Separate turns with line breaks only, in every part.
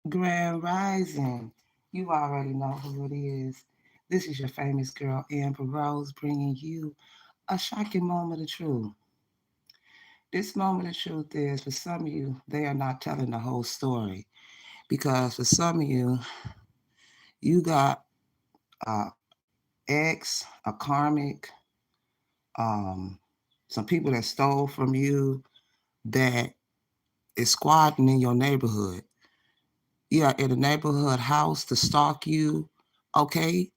Grand Rising. You already know who it is. This is your famous girl, Amber Rose, bringing you a shocking moment of truth. This moment of truth is for some of you, they are not telling the whole story. Because for some of you, you got a ex, a karmic, um, some people that stole from you that is squatting in your neighborhood. Yeah, in a neighborhood house to stalk you, okay?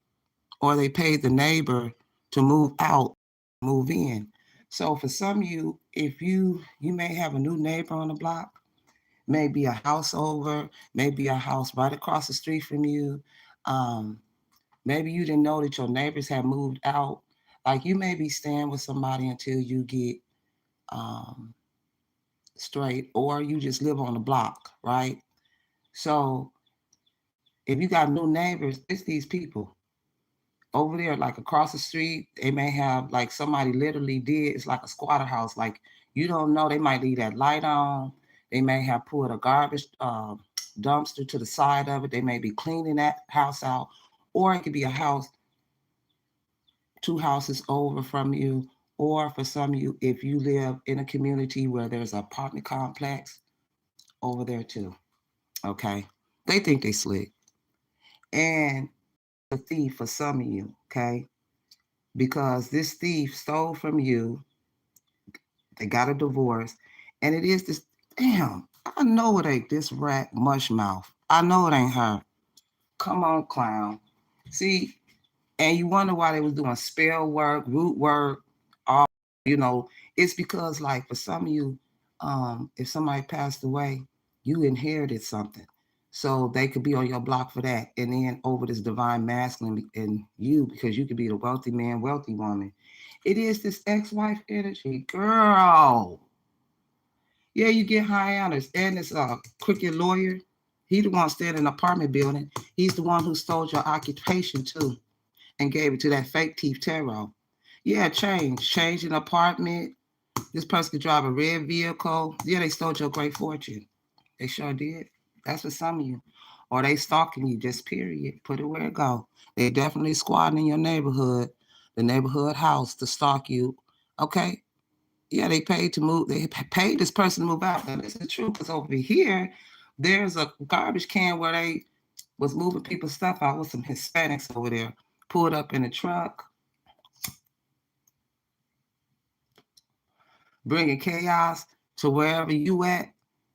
Or they paid the neighbor to move out, move in. So for some of you, if you may have a new neighbor on the block, maybe a house over, maybe a house right across the street from you. Um, Maybe you didn't know that your neighbors had moved out. Like you may be staying with somebody until you get um, straight, or you just live on the block, right? So if you got new neighbors, it's these people over there, like across the street, they may have like somebody literally did. It's like a squatter house. Like you don't know, they might leave that light on. They may have put a garbage dumpster to the side of it. They may be cleaning that house out, or it could be a house 2 houses over from you, or for some of you, if you live in a community where there's an apartment complex over there too. Okay, they think they slick, and a thief for some of you. Okay, because this thief stole from you. They got a divorce, and it is this. Damn, I know it ain't this rat mush mouth. I know it ain't her. Come on, clown. See, and you wonder why they was doing spell work, root work, all you know. It's because, like, for some of you, if somebody passed away, you inherited something. So they could be on your block for that. And then over this divine masculine and you, because you could be the wealthy man, wealthy woman. It is this ex-wife energy. Girl. Yeah, you get high honors. And this crooked lawyer, he the one staying in an apartment building. He's the one who stole your occupation too and gave it to that fake thief tarot. Yeah, change an apartment. This person could drive a red vehicle. Yeah, they stole your great fortune. They sure did. That's for some of you. Or they stalking you, just period. Put it where it go. They definitely squatting in your neighborhood, the neighborhood house to stalk you. Okay? Yeah, they paid to move. They paid this person to move out. Now, this is true because over here, there's a garbage can where they was moving people's stuff out with some Hispanics over there. Pulled up in a truck, bringing chaos to wherever you at.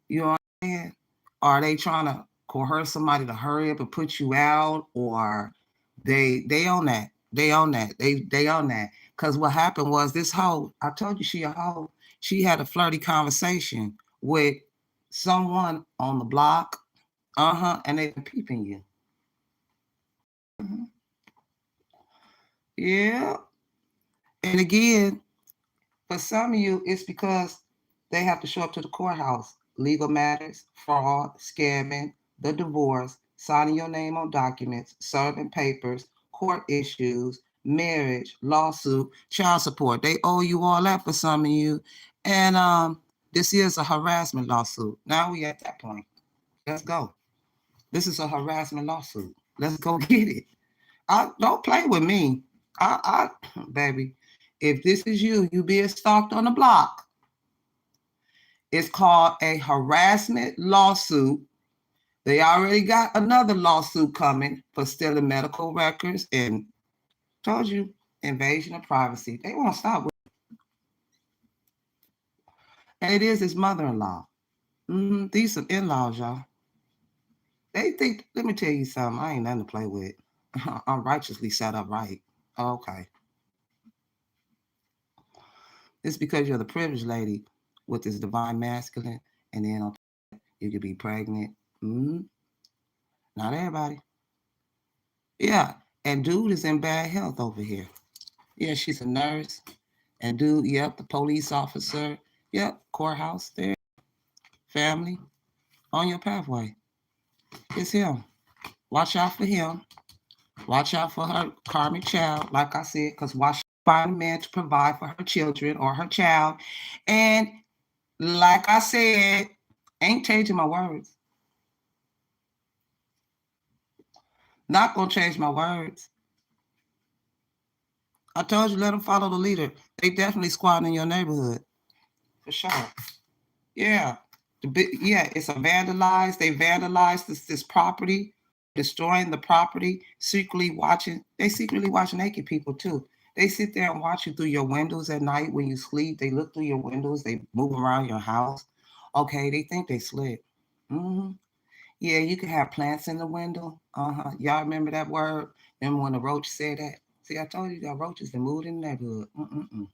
You know what I'm saying? Are they trying to coerce somebody to hurry up and put you out, or they own that? They own that. They own that. Cause what happened was this hoe. I told you she a hoe. She had a flirty conversation with someone on the block. And they been peeping you. Mhm. Yeah. And again, for some of you, it's because they have to show up to the courthouse. Legal matters, fraud, scamming, the divorce, signing your name on documents, serving papers, court issues, marriage, lawsuit, child support. They owe you all that for some of you. And this is a harassment lawsuit. Now we at that point. Let's go. This is a harassment lawsuit. Let's go get it. I don't play with me. I baby, if this is you being stalked on the block, it's called a harassment lawsuit. They already got another lawsuit coming for stealing medical records and told you invasion of privacy. They won't stop with it. And it is his mother-in-law. These some in-laws, y'all. They think, let me tell you something, I ain't nothing to play with. I'm righteously set up right. Okay. It's because you're the privileged lady with this divine masculine, and then on you could be pregnant. Mm-hmm. Not everybody. Yeah. And dude is in bad health over here. Yeah, she's a nurse. And dude, yep, the police officer. Yep, courthouse there. Family on your pathway. It's him. Watch out for him. Watch out for her karmic child, like I said, because watch find a man to provide for her children or her child. And like I said, ain't changing my words. Not gonna change my words. I told you, let them follow the leader. They definitely squatting in your neighborhood. For sure. Yeah. Yeah, it's a vandalized. They vandalized this property, destroying the property, secretly watching. They secretly watch naked people too. They sit there and watch you through your windows at night when you sleep. They look through your windows. They move around your house. Okay, they think they slick. Hmm. Yeah, you can have plants in the window. Y'all remember that word? Remember when the roach said that? See, I told you, you got roaches that moved in the neighborhood. Mm-mm-mm.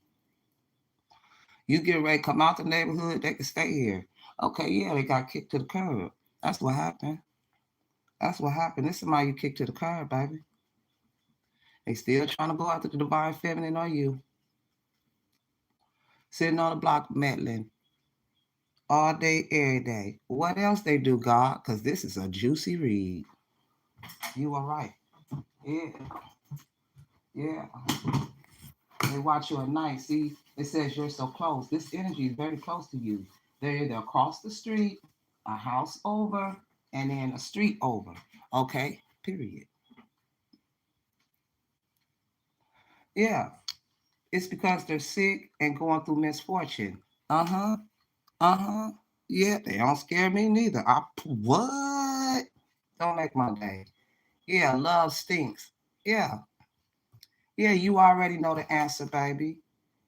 You get ready to come out the neighborhood, they can stay here. Okay, yeah, they got kicked to the curb. That's what happened. That's what happened. This is somebody you kicked to the curb, baby. They still trying to go after the divine feminine on you. Sitting on the block meddling all day, every day. What else they do, God? Because this is a juicy read. You are right. Yeah, yeah. They watch you at night. See, it says you're so close. This energy is very close to you. They're either across the street, a house over, and then a street over. Okay, period. Yeah, it's because they're sick and going through misfortune. Uh huh. Uh huh. Yeah, they don't scare me neither. What? Don't make my day. Yeah, love stinks. Yeah, yeah. You already know the answer, baby.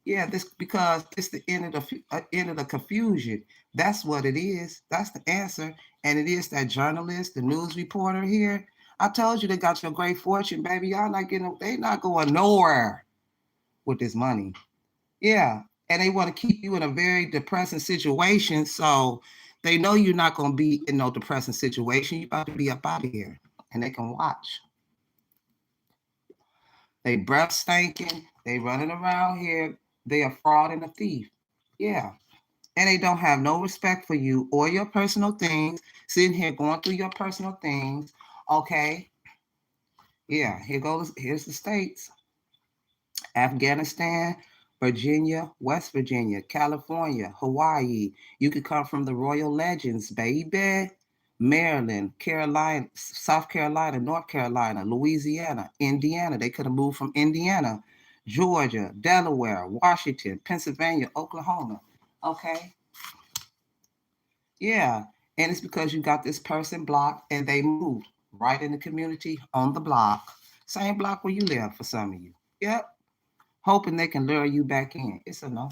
Yeah, this because it's the end of end of the confusion. That's what it is. That's the answer, and it is that journalist, the news reporter here. I told you they got your great fortune, baby. Y'all not getting. They not going nowhere with this money. Yeah, and they want to keep you in a very depressing situation, so they know you're not going to be in no depressing situation. You about to be up out of here, and they can watch. They breath stinking. They running around here. They a fraud and a thief. Yeah, and they don't have no respect for you or your personal things. Sitting here going through your personal things. Okay, yeah. Here goes. Here's the states: Afghanistan, Virginia, West Virginia, California, Hawaii. You could come from the Royal Legends, baby. Maryland, Carolina, South Carolina, North Carolina, Louisiana, Indiana. They could have moved from Indiana, Georgia, Delaware, Washington, Pennsylvania, Oklahoma. Okay. Yeah. And it's because you got this person blocked and they moved right in the community on the block. Same block where you live for some of you. Yep. Hoping they can lure you back in. It's a no.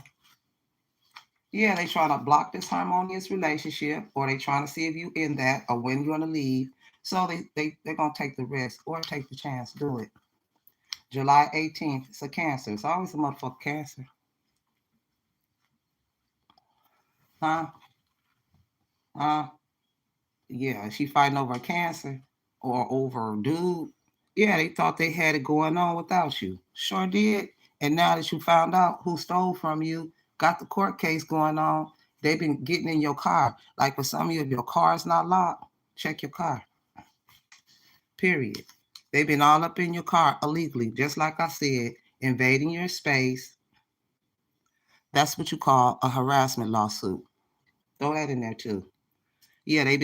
Yeah, they trying to block this harmonious relationship, or they trying to see if you in that, or when you're gonna leave. So they're gonna take the risk or take the chance. Do it. July 18th. It's a Cancer. It's always a motherfucker Cancer, huh? Huh? Yeah, she fighting over a Cancer or over a dude. Yeah, they thought they had it going on without you. Sure did. And now that you found out who stole from you, got the court case going on, they've been getting in your car. Like for some of you, if your car is not locked, check your car. Period. They've been all up in your car illegally, just like I said, invading your space. That's what you call a harassment lawsuit. Throw that in there too. Yeah, they've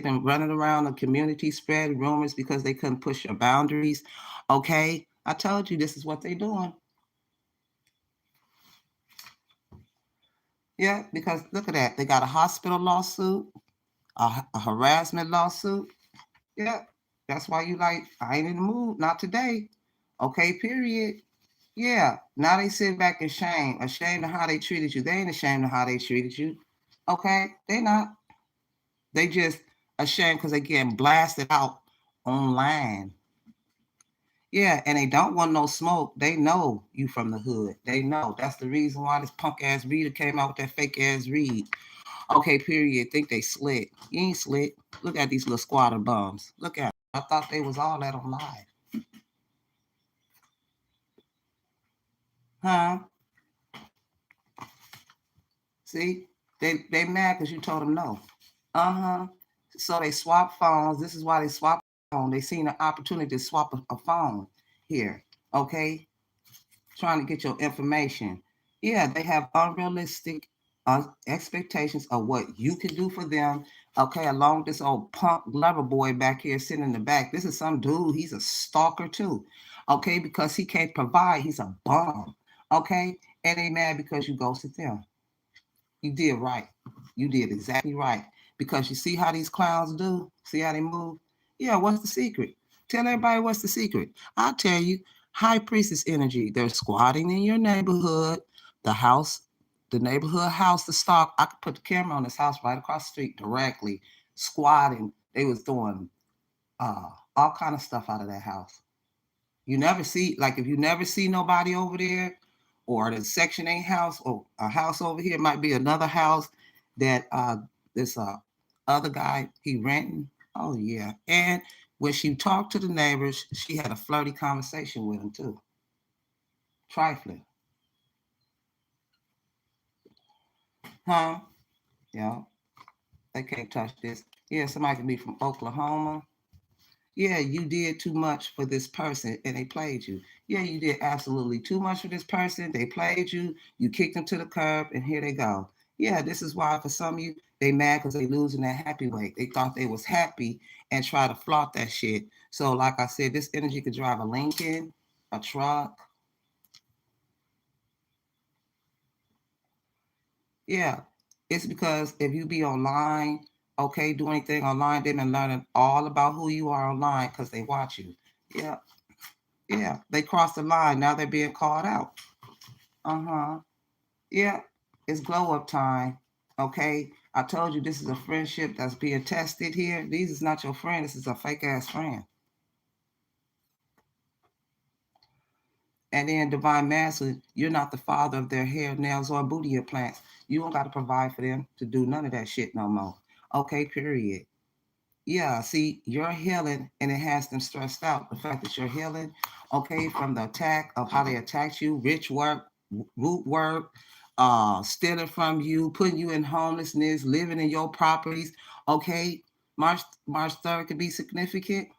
been running around the community spreading rumors because they couldn't push your boundaries. Okay, I told you this is what they're doing. Yeah, because look at that. They got a hospital lawsuit, a harassment lawsuit. Yeah, that's why you like, I ain't in the mood, not today. Okay, period. Yeah, now they sit back in shame, ashamed of how they treated you. They ain't ashamed of how they treated you. Okay, they not. They just ashamed because they getting blasted out online. Yeah, and they don't want no smoke. They know you from the hood. They know. That's the reason why this punk ass reader came out with that fake ass read. Okay, period. Think they slick. You ain't slick. Look at these little squatter bums. Look at them. I thought they was all that on live. Huh? See? They mad because you told them no. Uh-huh. So they swap phones. This is why they swap phone. They seen an opportunity to swap a phone here. Okay? Trying to get your information. Yeah, they have unrealistic expectations of what you can do for them, Okay, along this old punk lover boy back here sitting in the back. This is some dude, he's a stalker too. Okay, because he can't provide, he's a bum. Okay, and they mad because you ghosted them. You did right. You did exactly right. Because you see how these clowns do? See how they move? Yeah, what's the secret? Tell everybody what's the secret. I'll tell you, high priestess energy. They're squatting in your neighborhood, the house, the neighborhood house, the stock. I could put the camera on this house right across the street directly, squatting. They was doing all kind of stuff out of that house. You never see, like if you never see nobody over there, or the Section 8 house, or a house over here might be another house that this other guy he renting. Oh yeah, and when she talked to the neighbors, she had a flirty conversation with them too. Trifling, huh? Yeah, they can't touch this. Yeah, somebody could be from Oklahoma. Yeah, you did too much for this person and they played you. Yeah, you did absolutely too much for this person. They played you. You kicked them to the curb and here they go. Yeah, this is why for some of you, they mad because they losing that happy weight. They thought they was happy and try to flaunt that shit. So like I said, this energy could drive a Lincoln, a truck. Yeah, it's because if you be online, okay, do anything online, they've been learning all about who you are online because they watch you. Yeah, yeah, they crossed the line. Now they're being called out. Uh-huh. Yeah, it's glow up time. Okay. I told you this is a friendship that's being tested here. These is not your friend. This is a fake ass friend. And then divine masculine, you're not the father of their hair, nails, or booty implants. You don't got to provide for them to do none of that shit no more. Okay, period. Yeah, see, you're healing and it has them stressed out. The fact that you're healing, okay, from the attack of how they attacked you, rich work, root work, stealing from you, putting you in homelessness, living in your properties. Okay, March 3rd could be significant.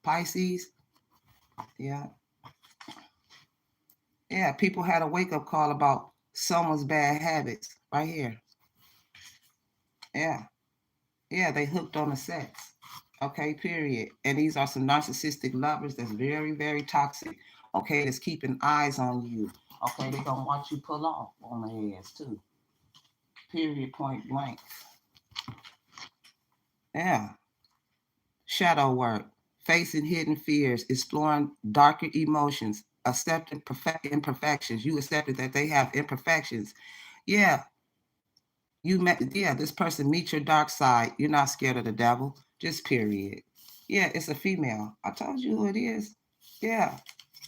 Pisces, yeah, yeah. People had a wake up call about someone's bad habits right here. Yeah, yeah, they hooked on the sex. Okay, period. And these are some narcissistic lovers that's very, very toxic. Okay, that's keeping eyes on you. Okay, they're gonna watch you pull off on their ass too. Period, point blank. Yeah. Shadow work, facing hidden fears, exploring darker emotions, accepting imperfections. You accepted that they have imperfections. Yeah, you met, yeah, this person meets your dark side. You're not scared of the devil, just period. Yeah, it's a female. I told you who it is. Yeah,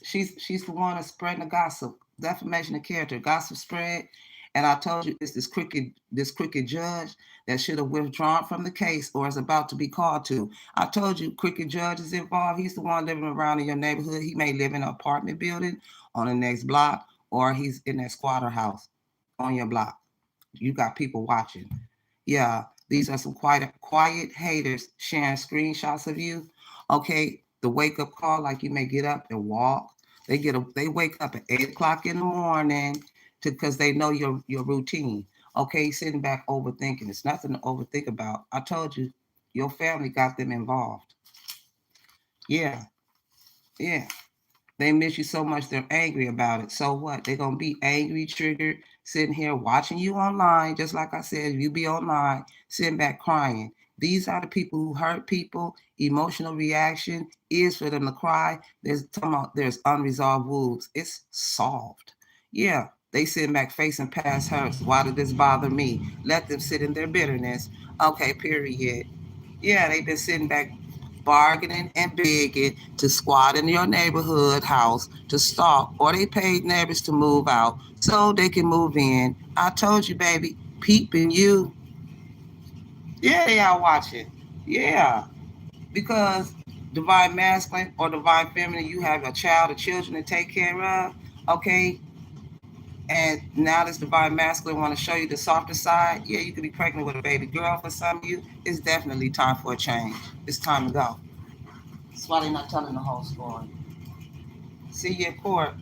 she's the one that's spreading the gossip, defamation of character, gossip spread. And I told you it's this crooked judge that should have withdrawn from the case or is about to be called to. I told you crooked judge is involved. He's the one living around in your neighborhood. He may live in an apartment building on the next block, or he's in that squatter house on your block. You got people watching. Yeah, these are some quiet haters sharing screenshots of you. Okay, the wake up call, like you may get up and walk. They wake up at 8 o'clock in the morning to because they know your routine. Okay, sitting back overthinking. It's nothing to overthink about. I told you, your family got them involved. Yeah, yeah. They miss you so much they're angry about it. So what? They're gonna be angry, triggered, sitting here watching you online, just like I said, you be online, sitting back crying. These are the people who hurt people. Emotional reaction is for them to cry. There's unresolved wounds. It's solved. Yeah, they sitting back facing past hurts. Why did this bother me? Let them sit in their bitterness. Okay, period. Yeah, they've been sitting back bargaining and begging to squat in your neighborhood house to stalk, or they paid neighbors to move out so they can move in. I told you, baby, peeping you. Yeah, they are watching. Yeah, because divine masculine or divine feminine, you have a child or children to take care of, okay? And now this divine masculine want to show you the softer side. Yeah, you could be pregnant with a baby girl for some of you. It's definitely time for a change. It's time to go. That's why they're not telling the whole story. See you in court.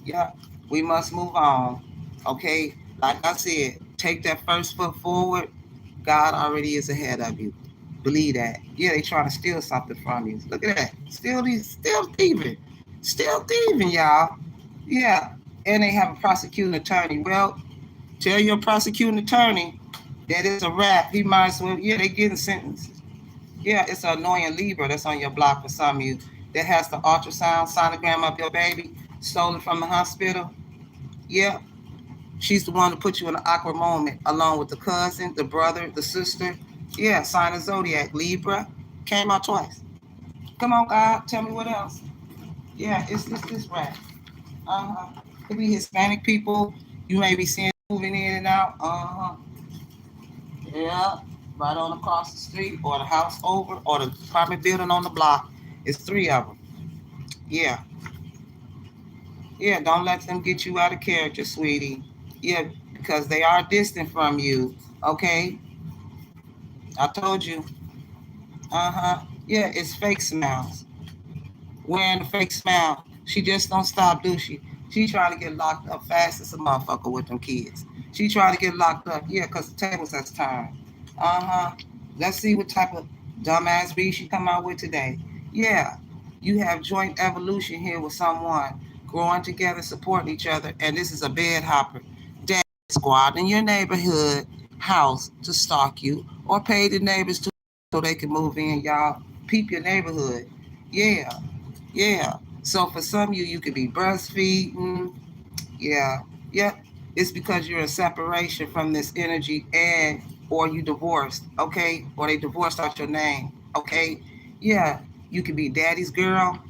Yeah, we must move on. Okay, like I said, take that first foot forward, God already is ahead of you. Believe that. Yeah, they trying to steal something from you. Look at that. Still thieving. Still thieving, y'all. Yeah. And they have a prosecuting attorney. Well, tell your prosecuting attorney that it's a wrap. He might as well, yeah, they getting sentences. Yeah, it's an annoying Libra that's on your block for some of you that has the ultrasound sonogram of your baby stolen from the hospital. Yeah, she's the one to put you in an awkward moment along with the cousin, the brother, the sister. Yeah, sign of Zodiac, Libra. Came out twice. Come on, God, tell me what else. Yeah, it's this rap. Uh-huh. Could be Hispanic people. You may be seeing moving in and out. Uh-huh. Yeah, right on across the street or the house over or the apartment building on the block. It's three of them. Yeah. Yeah, don't let them get you out of character, sweetie. Yeah, because they are distant from you. Okay? I told you. Uh-huh. Yeah, it's fake smiles. Wearing a fake smile. She just don't stop, do she? She trying to get locked up fast as a motherfucker with them kids. She trying to get locked up, yeah, because the tables has turned. Uh-huh. Let's see what type of dumbass beat she come out with today. Yeah, you have joint evolution here with someone, growing together, supporting each other, and this is a bed hopper. Dad squad in your neighborhood house to stalk you or pay the neighbors to so they can move in, y'all. Peep your neighborhood. Yeah, yeah. So for some of you, you could be breastfeeding. Yeah, yeah. It's because you're in separation from this energy and or you divorced, okay? Or they divorced out your name, okay? Yeah, you could be daddy's girl.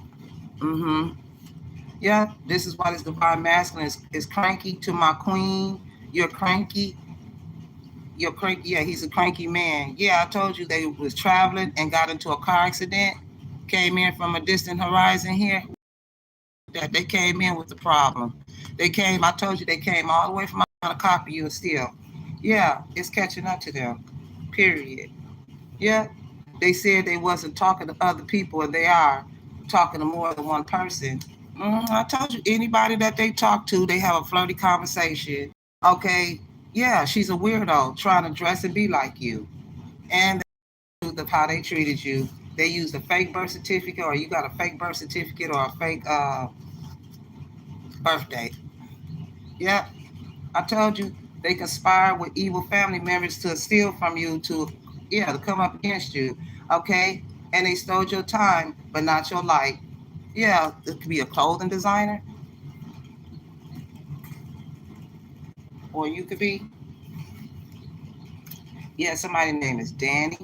Mm-hmm. Yeah, this is why this divine masculine is cranky to my queen. You're cranky. You're cranky. Yeah, he's a cranky man. Yeah, I told you they was traveling and got into a car accident. Came in from a distant horizon here. That they came in with the problem. They came, I told you they came all the way from trying to copy you still. Yeah, it's catching up to them. Period. Yeah. They said they wasn't talking to other people and they are talking to more than one person. I told you anybody that they talk to, they have a flirty conversation. Okay. Yeah, she's a weirdo trying to dress and be like you. And the how they treated you. They used a fake birth certificate or you got a fake birth certificate or a fake birthday. Yeah, I told you they conspire with evil family members to steal from you to come up against you. Okay, and they stole your time, but not your life. Yeah, it could be a clothing designer, or you could be somebody's name is Danny.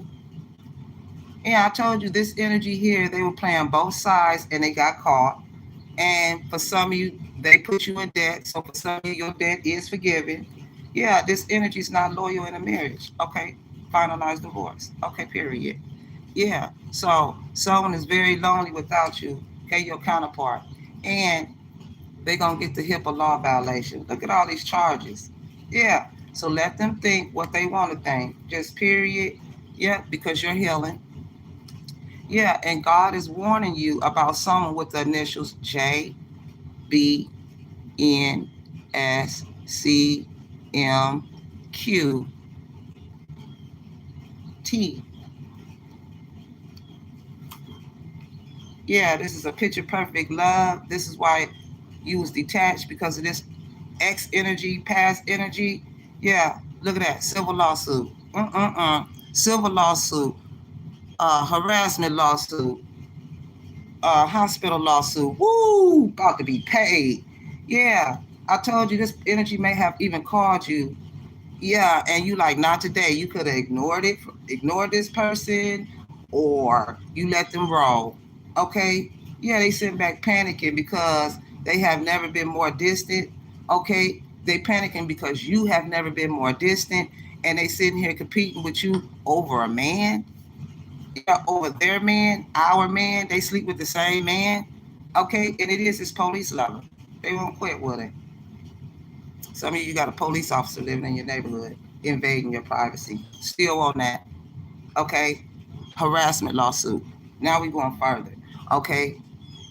Yeah, I told you this energy here. They were playing both sides, and they got caught. And for some of you, they put you in debt. So for some of you, your debt is forgiven. Yeah, this energy is not loyal in a marriage. Okay, finalized divorce. Okay, period. Yeah, so someone is very lonely without you. Okay, your counterpart, and they're gonna get the HIPAA law violation. Look at all these charges. Yeah, so let them think what they want to think. Just period. Yeah, because you're healing. Yeah, and God is warning you about someone with the initials J, B, N, S, C, M, Q, T. Yeah, this is a picture perfect love. This is why you was detached because of this X energy, past energy. Yeah, look at that. Civil lawsuit. Civil lawsuit. Harassment lawsuit. Hospital lawsuit. Woo! About to be paid. Yeah, I told you this energy may have even called you. Yeah, and you like not today. You could have ignored this person, or you let them roll. Okay. Yeah, they sitting back panicking because they have never been more distant. Okay, they panicking because you have never been more distant, and they sitting here competing with you over a man. Yeah, over their man, our man. They sleep with the same man. Okay, and it is this police level. They won't quit with it. Some of you got a police officer living in your neighborhood, invading your privacy. Still on that. Okay, harassment lawsuit. Now we going further. Okay,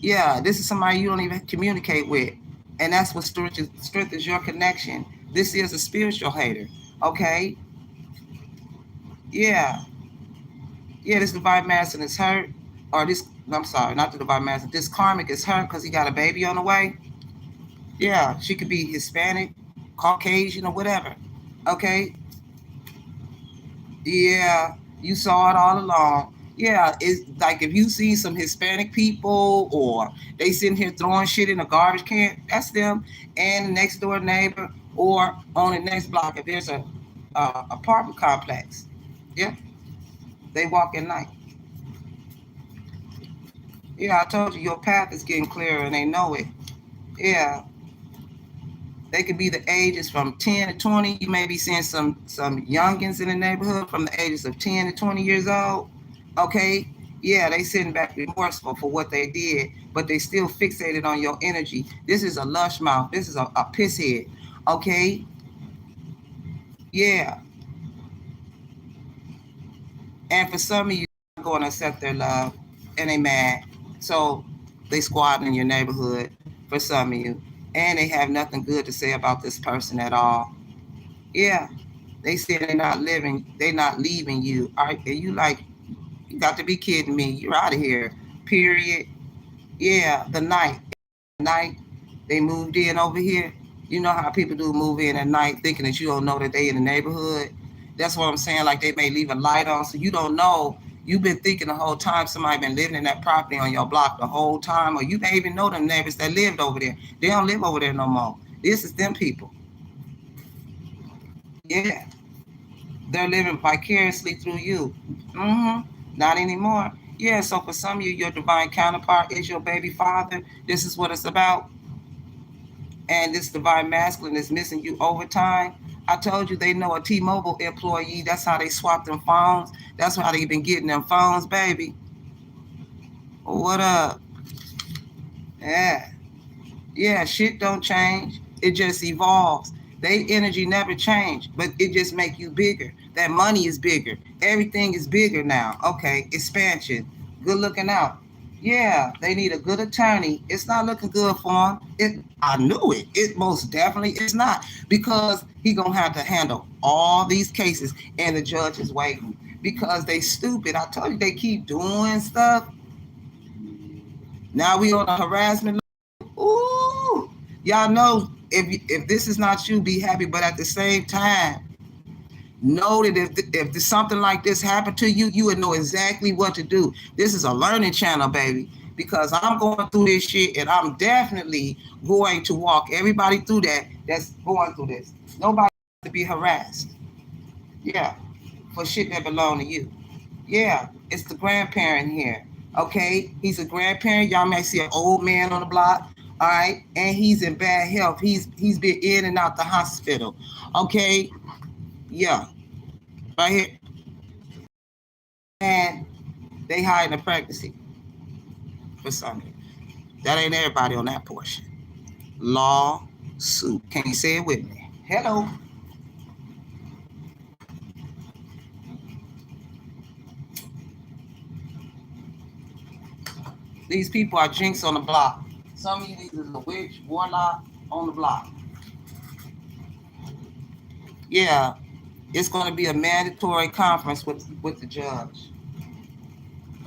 yeah, this is somebody you don't even communicate with, and that's what strengthens your connection. This is a spiritual hater. Okay? Yeah. Yeah, this divine masculine is hurt. Or this, I'm sorry, not the divine masculine. This karmic is hurt because he got a baby on the way. Yeah, she could be Hispanic, Caucasian, or whatever. Okay? Yeah, you saw it all along. Yeah, it's like if you see some Hispanic people or they sitting here throwing shit in a garbage can, that's them. And the next door neighbor or on the next block, if there's a apartment complex, yeah, they walk at night. Yeah, I told you your path is getting clearer and they know it. Yeah, they could be the ages from 10 to 20. You may be seeing some youngins in the neighborhood from the ages of 10 to 20 years old. Okay, yeah, they sitting back remorseful for what they did, but they still fixated on your energy. This is a lush mouth. This is a piss head. Okay, yeah, and for some of you, going to accept their love, and they mad. So they squatting in your neighborhood for some of you, and they have nothing good to say about this person at all. Yeah, they said they're not living, they're not leaving you. All right, and you like, you got to be kidding me. You're out of here. Period. Yeah, the night they moved in over here. You know how people do move in at night thinking that you don't know that they in the neighborhood. That's what I'm saying. Like they may leave a light on, so you don't know. You've been thinking the whole time somebody been living in that property on your block the whole time, or you may even know them neighbors that lived over there. They don't live over there no more. This is them people. Yeah, they're living vicariously through you. Mm-hmm. Not anymore. Yeah, so for some of you, your divine counterpart is your baby father. This is what it's about. And this divine masculine is missing you over time. I told you they know a T-Mobile employee. That's how they swap them phones. That's how they been getting them phones, baby. What up? Yeah. Yeah, shit don't change. It just evolves. They energy never change, but it just make you bigger. That money is bigger. Everything is bigger now. Okay, expansion. Good looking out. Yeah, they need a good attorney. It's not looking good for him. I knew it. It most definitely is not because he gonna have to handle all these cases, and the judge is waiting because they stupid. I told you they keep doing stuff. Now we on a harassment. Ooh, y'all know if this is not you, be happy. But at the same time, know that if something like this happened to you, you would know exactly what to do. This is a learning channel, baby. Because I'm going through this shit, and I'm definitely going to walk everybody through that's going through this. Nobody has to be harassed. Yeah, for shit that belong to you. Yeah, it's the grandparent here. Okay, he's a grandparent. Y'all may see an old man on the block. All right, and he's in bad health. He's been in and out the hospital. Okay, yeah, right here, and they hiding a pregnancy for something. That ain't everybody on that portion. Lawsuit. Can you say it with me? Hello. These people are jinx on the block. Some of you is a witch, warlock on the block. Yeah, it's going to be a mandatory conference with the judge.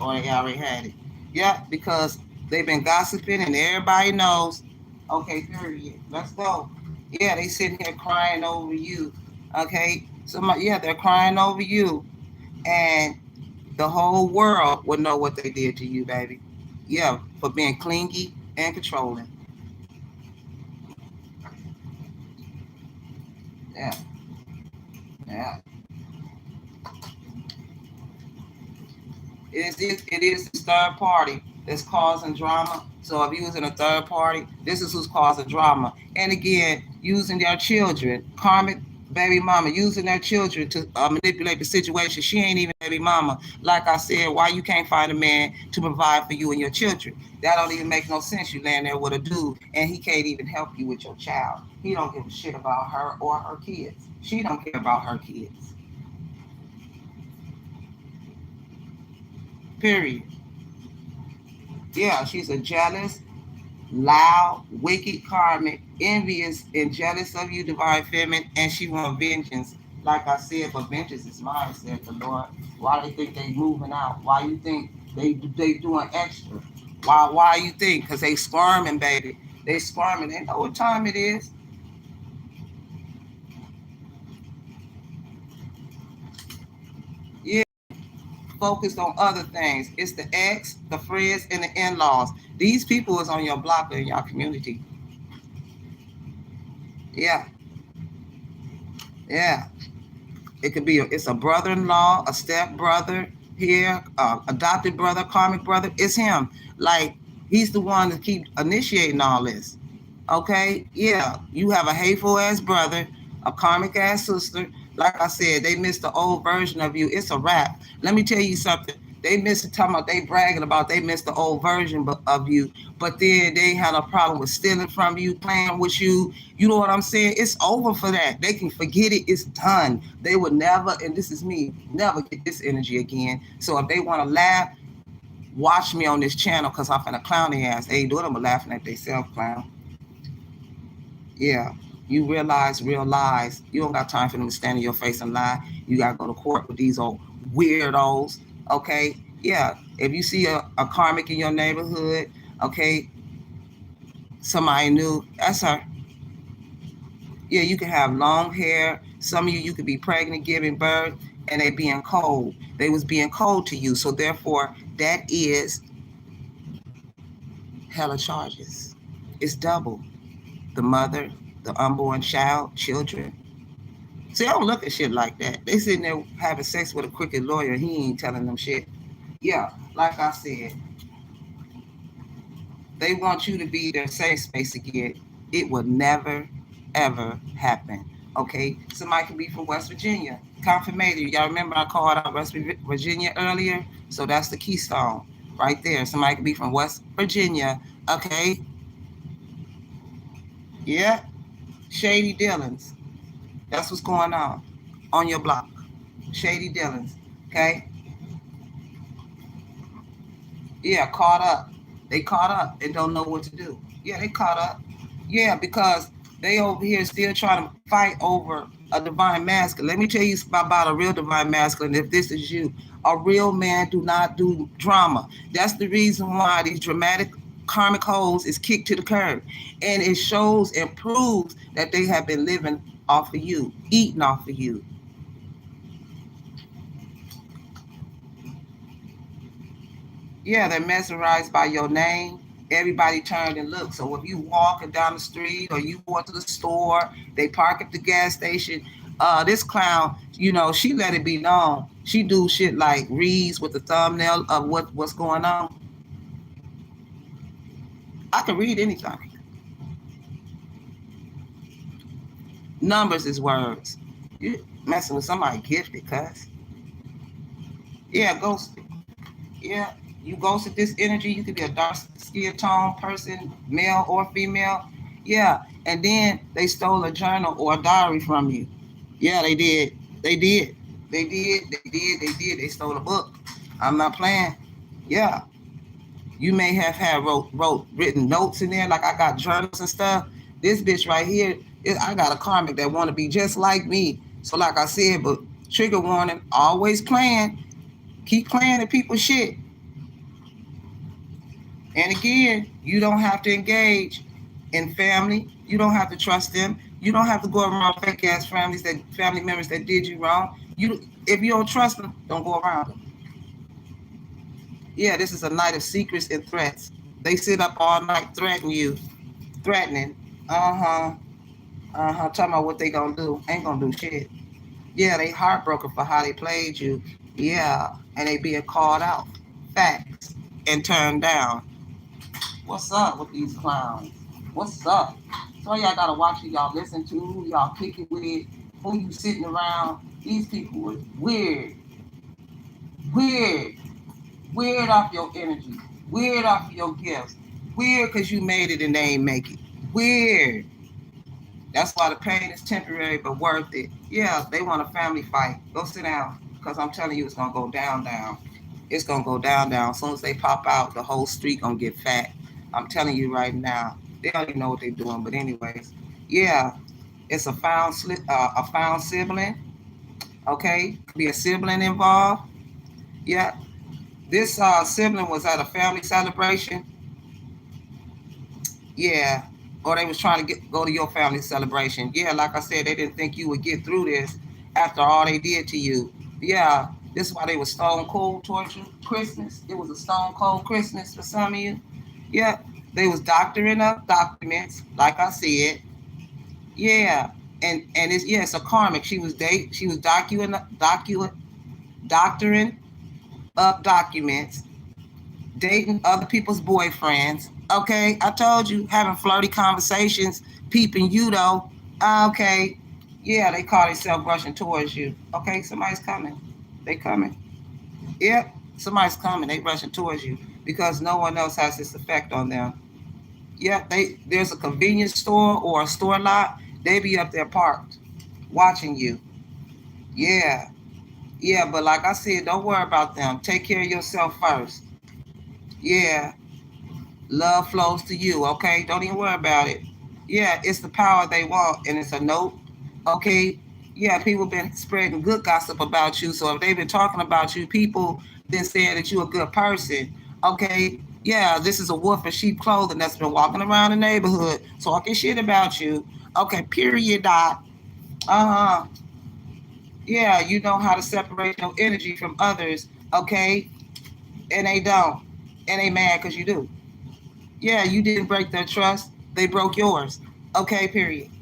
Or they already had it. Yeah, because they've been gossiping and everybody knows. Okay, period. Let's go. Yeah, they sitting here crying over you. Okay, somebody, yeah, they're crying over you, and the whole world would know what they did to you, baby. Yeah, for being clingy and controlling. Yeah, yeah. It is this third party that's causing drama. So if you was in a third party, this is who's causing drama. And again, using their children, karmic baby mama, using their children to manipulate the situation. She ain't even baby mama. Like I said, why you can't find a man to provide for you and your children? That don't even make no sense. You laying there with a dude and he can't even help you with your child. He don't give a shit about her or her kids. She don't care about her kids. Period. Yeah, she's a jealous, loud, wicked, karmic, envious, and jealous of you, divine feminine, and she wants vengeance. Like I said, but vengeance is mine, said the Lord. Why they think they moving out? Why you think they doing extra? Why you think? Because they squirming, baby. They squirming. They know what time it is. Yeah, focused on other things. It's the ex, the friends, and the in-laws. These people is on your block or in your community. Yeah, yeah. It could be it's a brother-in-law, a step-brother here, adopted brother, karmic brother. It's him. Like he's the one that keep initiating all this. Okay, yeah, you have a hateful ass brother, a karmic ass sister. Like I said, they missed the old version of you. It's a wrap. Let me tell you something. They missed the talking about they bragging about they missed the old version of you, but then they had a problem with stealing from you, playing with you. You know what I'm saying? It's over for that. They can forget it. It's done. They would never, and this is me, never get this energy again. So if they want to laugh, watch me on this channel because I'm finna clown their ass. They ain't doing them but laughing at themselves, clown. Yeah. You realize real lies. You don't got time for them to stand in your face and lie. You got to go to court with these old weirdos. Okay. Yeah. If you see a karmic in your neighborhood, okay, somebody new, that's her. Yeah, you can have long hair. Some of you could be pregnant, giving birth, and they being cold. They was being cold to you. So therefore, that is hella charges. It's double. The mother, the unborn child, children. See, I don't look at shit like that. They sitting there having sex with a crooked lawyer. He ain't telling them shit. Yeah, like I said, they want you to be their safe space again. It will never, ever happen. Okay? Somebody can be from West Virginia. Confirmation. Y'all remember I called out West Virginia earlier? So that's the keystone right there. Somebody can be from West Virginia. Okay? Yeah. Shady dealings. That's what's going on your block. Shady dealings. Okay? Yeah, caught up. They caught up and don't know what to do. Yeah, they caught up. Yeah, because they over here still trying to fight over a divine masculine. Let me tell you about a real divine masculine. If this is you, a real man do not do drama. That's the reason why these dramatic karmic holes is kicked to the curb, and it shows and proves that they have been living off of you, eating off of you. Yeah, they're mesmerized by your name. Everybody turned and looked. So if you walking down the street or you going to the store, they park at the gas station. This clown, she let it be known. She do shit like reads with the thumbnail of what's going on. I can read anything. Numbers is words. You messing with somebody gifted, cuz. Yeah, ghost. Yeah, you ghosted this energy. You could be a dark skin tone person, male or female. Yeah, and then they stole a journal or a diary from you. Yeah, they did. They did. They did. They did. They did. They stole a book. I'm not playing. Yeah, you may have had wrote written notes in there, like I got journals and stuff. This bitch right here, I got a karmic that want to be just like me. So like I said, but trigger warning, always playing. Keep playing at people's shit. And again, you don't have to engage in family. You don't have to trust them. You don't have to go around fake ass family members that did you wrong. If you don't trust them, don't go around them. Yeah, this is a night of secrets and threats. They sit up all night threatening. Uh-huh. Uh-huh. Talking about what they gonna do. Ain't gonna do shit. Yeah, they heartbroken for how they played you. Yeah. And they being called out. Facts. And turned down. What's up with these clowns? What's up? So y'all gotta watch who y'all listen to, who y'all kicking with, who you sitting around. These people are weird, weird, weird off your energy, weird off your gifts, weird because you made it and they ain't make it. Weird. That's why the pain is temporary but worth it. Yeah, they want a family fight. Go sit down because I'm telling you it's gonna go down, down. It's gonna go down, down. As soon as they pop out, the whole street gonna get fat. I'm telling you right now. They don't even know what they're doing. But anyways, yeah, it's a found sibling. Okay, could be a sibling involved. Yeah, this sibling was at a family celebration. Yeah, or they was trying to go to your family celebration. Yeah, like I said, they didn't think you would get through this after all they did to you. Yeah, this is why they was stone cold towards you. Christmas, it was a stone cold Christmas for some of you. Yeah, they was doctoring up documents, like I said. Yeah, and it's yeah, it's a karmic. She was doctoring up documents, dating other people's boyfriends. Okay, I told you, having flirty conversations, peeping you though. Okay, yeah, they call themselves rushing towards you. Okay, somebody's coming. They coming. Yep, somebody's coming. They rushing towards you because no one else has this effect on them. Yeah, there's a convenience store or a store lot. They be up there parked, watching you. Yeah, yeah, but like I said, don't worry about them. Take care of yourself first. Yeah, love flows to you, okay? Don't even worry about it. Yeah, it's the power they want, and it's a note, okay? Yeah, people been spreading good gossip about you. So if they've been talking about you, people been saying that you're a good person, okay? Yeah, this is a wolf in sheep clothing that's been walking around the neighborhood talking shit about you. Okay, period. Dot. Uh huh. Yeah, you know how to separate your energy from others, okay? And they don't, and they mad because you do. Yeah, you didn't break their trust. They broke yours. Okay, period.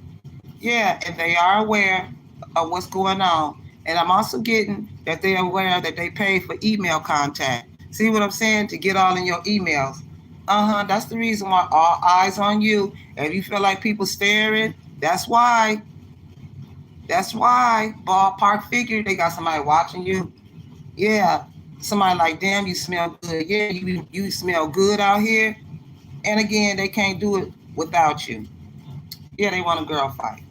Yeah, and they are aware of what's going on. And I'm also getting that they're aware that they pay for email contact. See what I'm saying? To get all in your emails. Uh-huh. That's the reason why all eyes on you. If you feel like people staring, that's why. That's why. Ballpark figure, they got somebody watching you. Yeah. Somebody like, damn, you smell good. Yeah, you smell good out here. And again, they can't do it without you. Yeah, they want a girl fight.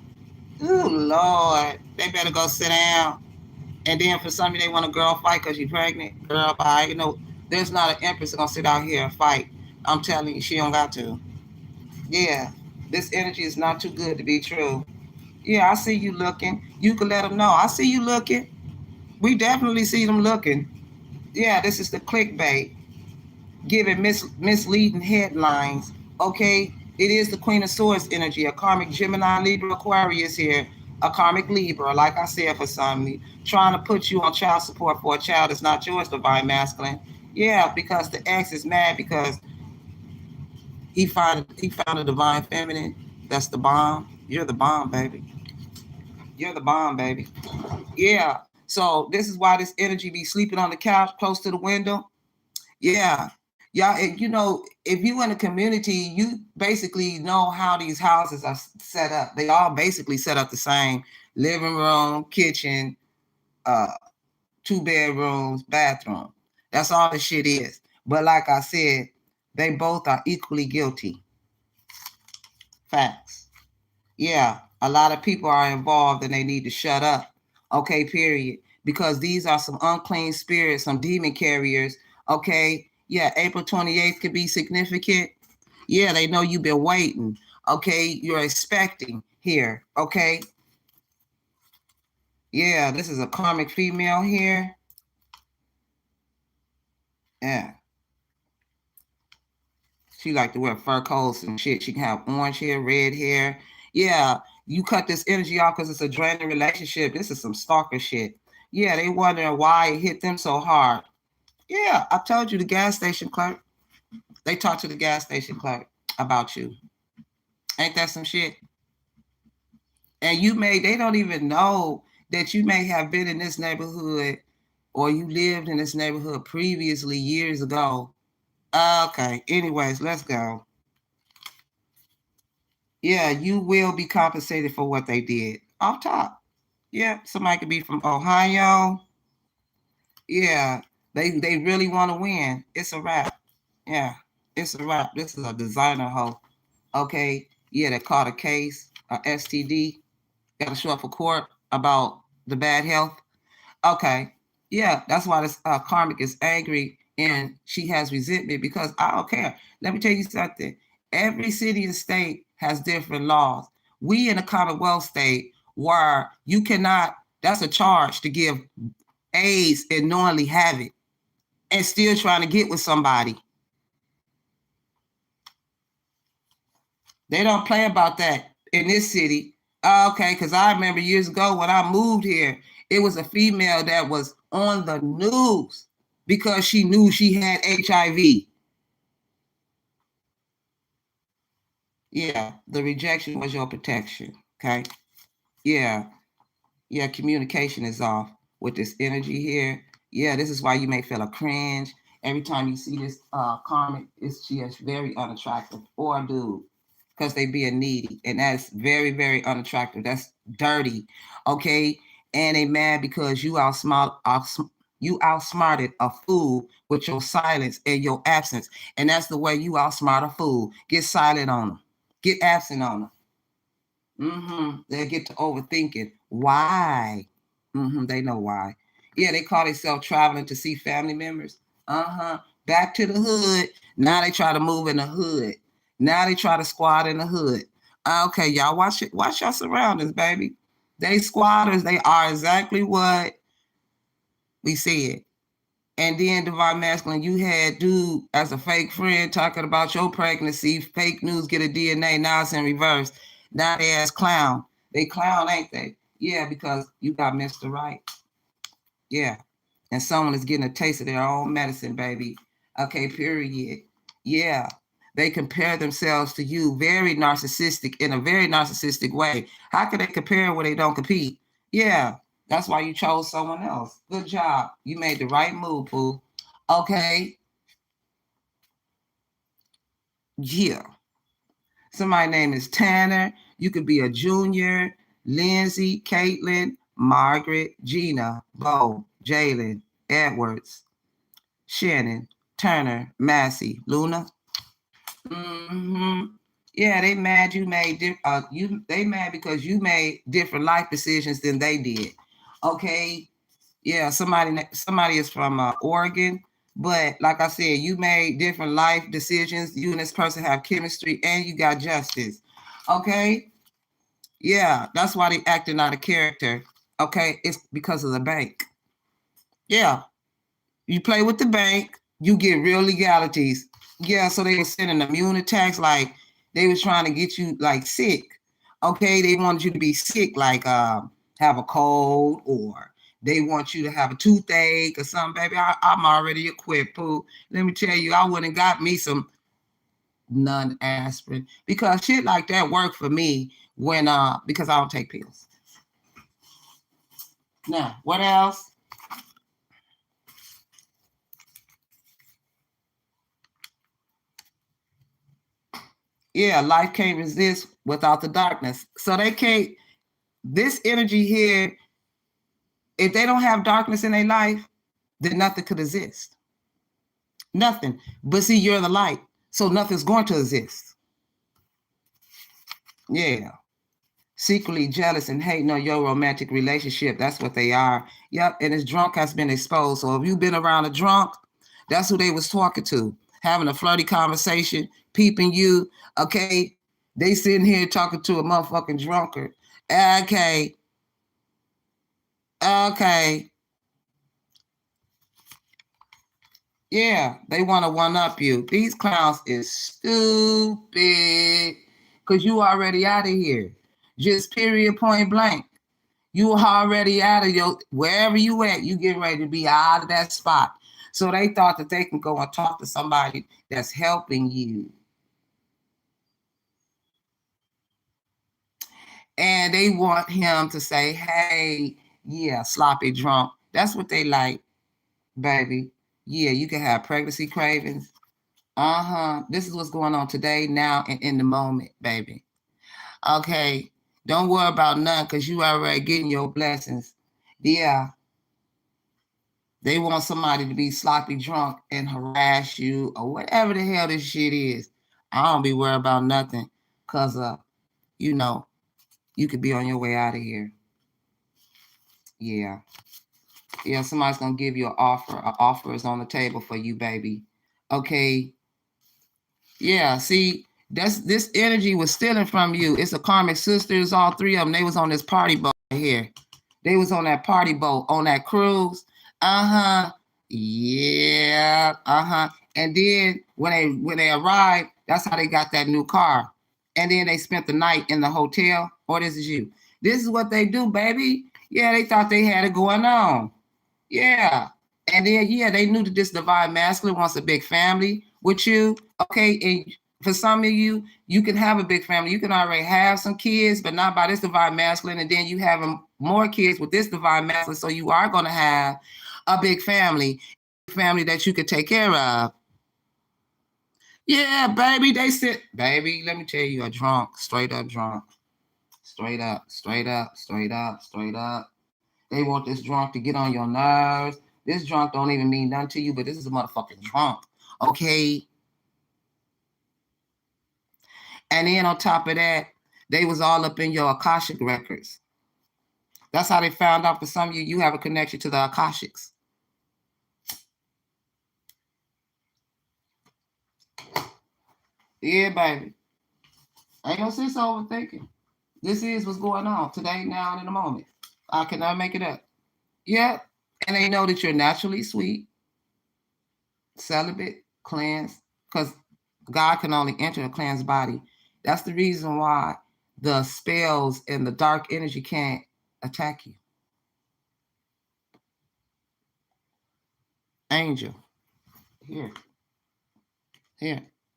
Ooh, Lord. They better go sit down. And then for some of you, they want a girl fight because you're pregnant. Girl fight. You know, there's not an empress that's going to sit out here and fight. I'm telling you, she don't got to. Yeah, this energy is not too good to be true. Yeah, I see you looking. You can let them know. I see you looking. We definitely see them looking. Yeah, this is the clickbait. Giving misleading headlines. Okay, it is the Queen of Swords energy, a karmic Gemini, Libra, Aquarius here, a karmic Libra. Like I said, for some, trying to put you on child support for a child that's not yours, divine masculine. Yeah, because the ex is mad because he found a divine feminine. That's the bomb. You're the bomb, baby. You're the bomb, baby. Yeah. So this is why this energy be sleeping on the couch close to the window. Yeah. Y'all, you know, if you in a community, you basically know how these houses are set up. They all basically set up the same: living room, kitchen, uh, 2 bedrooms, bathroom. That's all the shit is. But like I said, they both are equally guilty. Facts. Yeah, a lot of people are involved and they need to shut up. Okay, period. Because these are some unclean spirits, some demon carriers. Okay, yeah, April 28th could be significant. Yeah, they know you've been waiting. Okay, you're expecting here. Okay, yeah, this is a karmic female here. Yeah, she like to wear fur coats and shit. She can have orange hair, red hair. Yeah, you cut this energy off because it's a draining relationship. This is some stalker shit. Yeah, they wondering why it hit them so hard. Yeah, I told you, the gas station clerk. They talked to the gas station clerk about you. Ain't that some shit? And they don't even know that you may have been in this neighborhood or you lived in this neighborhood previously years ago. Okay, anyways, let's go. Yeah, you will be compensated for what they did. Off top. Yeah, somebody could be from Ohio. Yeah, they really want to win. It's a wrap. Yeah, it's a wrap. This is a designer hoe. Okay, yeah, they caught a case, a STD. Got to show up for court about the bad health. Okay, yeah, that's why this karmic is angry and she has resentment because I don't care. Let me tell you something. Every city and state has different laws. We in a Commonwealth state where you cannot That's a charge to give AIDS and knowingly have it and still trying to get with somebody. They don't play about that in this city. Okay, because I remember years ago when I moved here, it was a female that was on the news because she knew she had HIV. Yeah, the rejection was your protection. Okay. Yeah. Yeah, communication is off with this energy here. Yeah, this is why you may feel a cringe. Every time you see this karmic, she is very unattractive, or a dude, because they being needy. And that's very, very unattractive. That's dirty. Okay. And they mad because you outsmarted a fool with your silence and your absence. And that's the way you outsmart a fool. Get silent on them. Get absent on them. They get to overthinking. Why? They know why. Yeah, they call themselves traveling to see family members. Back to the hood. Now they try to move in the hood. Now they try to squat in the hood. Okay, y'all watch it. Watch your surroundings, baby. They squatters. They are exactly what we said. And then Divine Masculine, you had dude as a fake friend talking about your pregnancy. Fake news, get a DNA. Now it's in reverse. Now they ass clown. They clown, ain't they? Yeah, because you got Mr. Right. Yeah. And someone is getting a taste of their own medicine, baby. Okay, period. Yeah. They compare themselves to you, very narcissistic, in a very narcissistic way. How can they compare when they don't compete? Yeah. That's why you chose someone else. Good job. You made the right move, Pooh. Okay. Yeah. Somebody's name is Tanner. You could be a Junior, Lindsay, Caitlin, Margaret, Gina, Bo, Jalen, Edwards, Shannon, Turner, Massey, Luna. Yeah, they mad you made they mad because you made different life decisions than they did. Okay. Yeah, somebody is from Oregon, but like I said, you made different life decisions. You and this person have chemistry, and you got justice. Okay. Yeah, that's why they acting out of character. Okay, it's because of the bank. Yeah, you play with the bank, you get real legalities. Yeah, so they were sending immune attacks, like they was trying to get you like sick. Okay, they wanted you to be sick, like have a cold, or they want you to have a toothache or something. Baby, I'm already equipped, Pooh. Let me tell you, I wouldn't have got me some non-aspirin because shit like that worked for me when because I don't take pills. Now, what else? Yeah, life can't resist without the darkness. So they can't, this energy here, if they don't have darkness in their life, then nothing could exist. Nothing. But see, you're the light, so nothing's going to exist. Yeah. Secretly jealous and hating on your romantic relationship. That's what they are. Yep. And his drunk has been exposed. So if you've been around a drunk, that's who they was talking to, having a flirty conversation, peeping you. Okay. They sitting here talking to a motherfucking drunkard. Okay. Okay. Yeah, they want to one up you. These clowns is stupid because you already out of here. Just period, point blank. You already out of your, wherever you at, you getting ready to be out of that spot. So they thought that they can go and talk to somebody that's helping you. And they want him to say, hey, yeah, sloppy drunk. That's what they like, baby. Yeah, you can have pregnancy cravings. This is what's going on today, now, and in the moment, baby. Okay. Don't worry about none because you already getting your blessings. Yeah. They want somebody to be sloppy drunk and harass you or whatever the hell this shit is. I don't be worried about nothing because, you know, you could be on your way out of here. Yeah. Yeah, somebody's going to give you an offer. An offer is on the table for you, baby. Okay. Yeah, see, this energy was stealing from you. It's a karmic sisters, all three of them. They was on this party boat here. They was on that party boat, on that cruise. Yeah. And then when they arrived, that's how they got that new car. And then they spent the night in the hotel. Or this is you. This is what they do, baby. Yeah, they thought they had it going on. Yeah. And then, yeah, they knew that this divine masculine wants a big family with you. Okay. And for some of you, you can have a big family. You can already have some kids, but not by this divine masculine. And then you have more kids with this divine masculine. So you are going to have a big family that you could take care of. Yeah, baby, they said, baby, let me tell you, a drunk, straight up drunk. Straight up, straight up, straight up, straight up. They want this drunk to get on your nerves. This drunk don't even mean nothing to you, but this is a motherfucking drunk, okay? And then on top of that, they was all up in your Akashic records. That's how they found out for some of you, you have a connection to the Akashics. Yeah, baby. Ain't no sense overthinking. This is what's going on today, now, and in a moment. I cannot make it up. Yeah. And they know that you're naturally sweet, celibate, cleansed, because God can only enter a cleansed body. That's the reason why the spells and the dark energy can't attack you. Angel, here,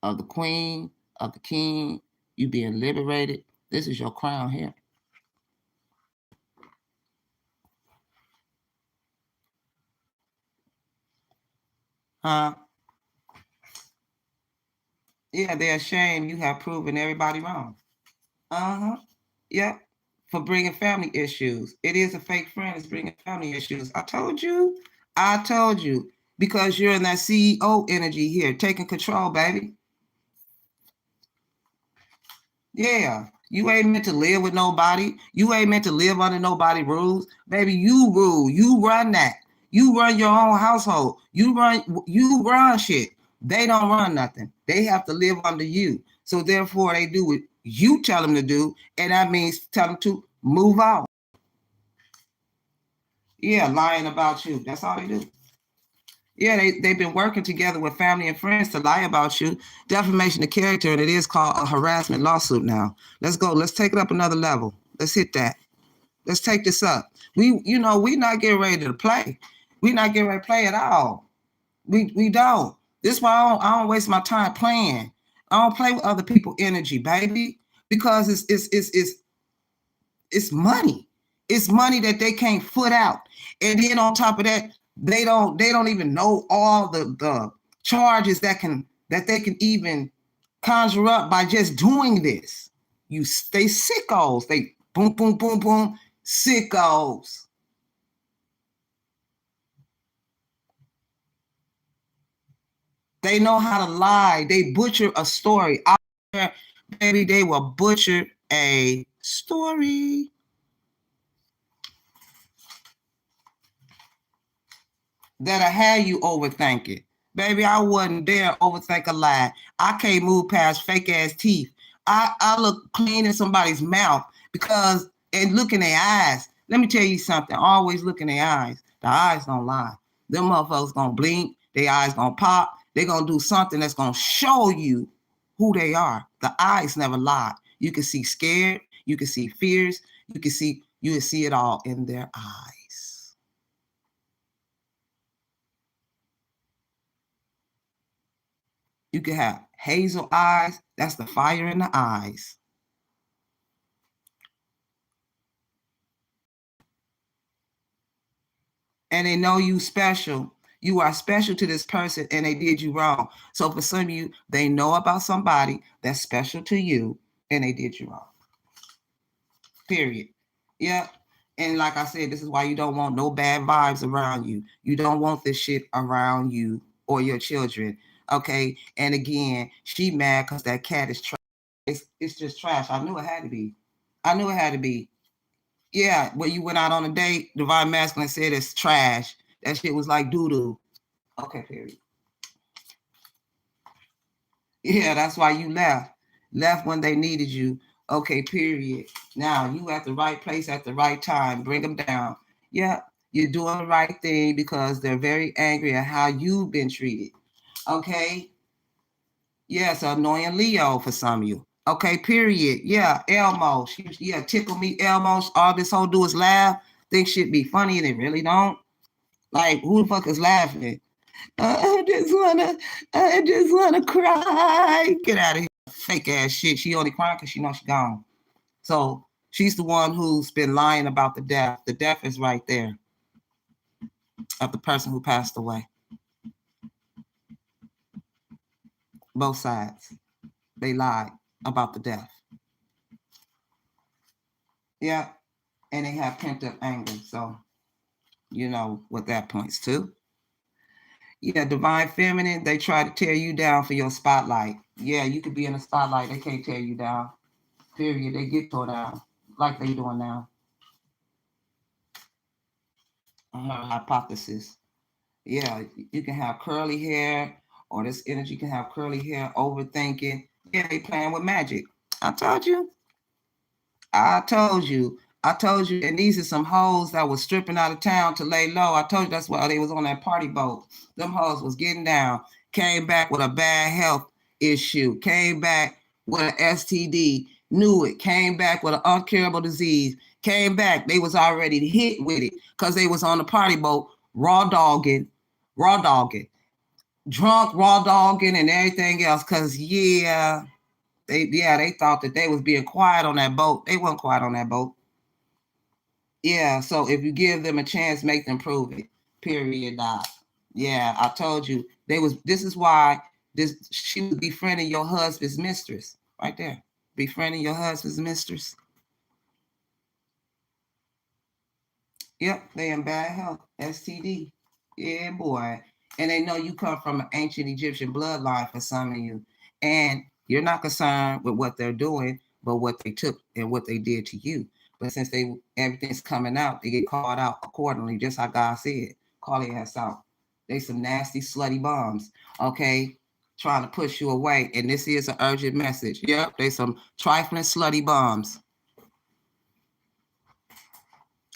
of the queen, of the king, you being liberated. This is your crown here. Huh? Yeah, they're ashamed you have proven everybody wrong. Yeah. For bringing family issues. It is a fake friend that's bringing family issues. I told you. Because you're in that CEO energy here, taking control, baby. Yeah. You ain't meant to live with nobody. You ain't meant to live under nobody rules. Baby, you rule. You run that. You run your own household. You run shit. They don't run nothing. They have to live under you. So therefore, they do what you tell them to do, and that means tell them to move out. Yeah, lying about you. That's all they do. Yeah, they've been working together with family and friends to lie about you. Defamation of character, and it is called a harassment lawsuit now. Let's go. Let's take it up another level. Let's hit that. Let's take this up. We not getting ready to play. We not getting ready to play at all. We don't. This is why I don't waste my time playing. I don't play with other people's energy, baby, because it's money. It's money that they can't foot out. And then on top of that, they don't even know all the charges that they can even conjure up by just doing this. They sickos. They boom, boom, boom, boom, sickos. They know how to lie. They butcher a story. Out there, baby, they will butcher a story. That'll have you overthink it. Baby, I wouldn't dare overthink a lie. I can't move past fake ass teeth. I look clean in somebody's mouth and look in their eyes. Let me tell you something. Always look in their eyes. The eyes don't lie. Them motherfuckers gonna blink. Their eyes gonna pop. They're gonna do something that's gonna show you who they are. The eyes never lie. You can see scared. You can see fears. You can see it all in their eyes. You can have hazel eyes. That's the fire in the eyes. And they know you special. You are special to this person and they did you wrong. So for some of you, they know about somebody that's special to you and they did you wrong. Period. Yeah. And like I said, this is why you don't want no bad vibes around you. You don't want this shit around you or your children. Okay. And again, she mad because that cat is trash. It's just trash. I knew it had to be. Yeah, when you went out on a date, divine masculine said it's trash. That shit was like doo-doo. Okay, period. Yeah, that's why you left. Left when they needed you. Okay, period. Now you at the right place at the right time. Bring them down. Yeah, you're doing the right thing because they're very angry at how you've been treated. Okay? Yeah, it's an annoying Leo for some of you. Okay, period. Yeah, Elmo. Yeah, tickle me, Elmo. All this whole do is laugh. Think shit be funny and it really don't. Like, who the fuck is laughing? I just wanna cry. Get out of here. Fake ass shit. She only crying because she knows she gone. So she's the one who's been lying about the death. The death is right there of the person who passed away. Both sides. They lied about the death. Yeah. And they have pent up anger. So you know what that points to. Yeah, divine feminine, they try to tear you down for your spotlight. Yeah, you could be in the spotlight, they can't tear you down. Period. They get tore down like they doing now. Hypothesis. Yeah, you can have curly hair, or this energy can have curly hair, overthinking. Yeah, they playing with magic. I told you. I told you. I told you. And these are some hoes that was stripping out of town to lay low. I told you that's why they was on that party boat. Them hoes was getting down. Came back with a bad health issue. Came back with an STD. Knew it. Came back with an uncurable disease. Came back. They was already hit with it because they was on the party boat raw dogging, drunk, raw dogging, and everything else. Because they thought that they was being quiet on that boat. They weren't quiet on that boat. Yeah, so if you give them a chance, make them prove it. Period. Dot. Yeah, I told you this is why she was befriending your husband's mistress. Right there. Befriending your husband's mistress. Yep, they in bad health. STD. Yeah, boy. And they know you come from an ancient Egyptian bloodline for some of you. And you're not concerned with what they're doing, but what they took and what they did to you. But since everything's coming out, they get called out accordingly, just how God said. Call their ass out. They some nasty, slutty bombs, okay? Trying to push you away. And this is an urgent message. Yep, they some trifling, slutty bombs.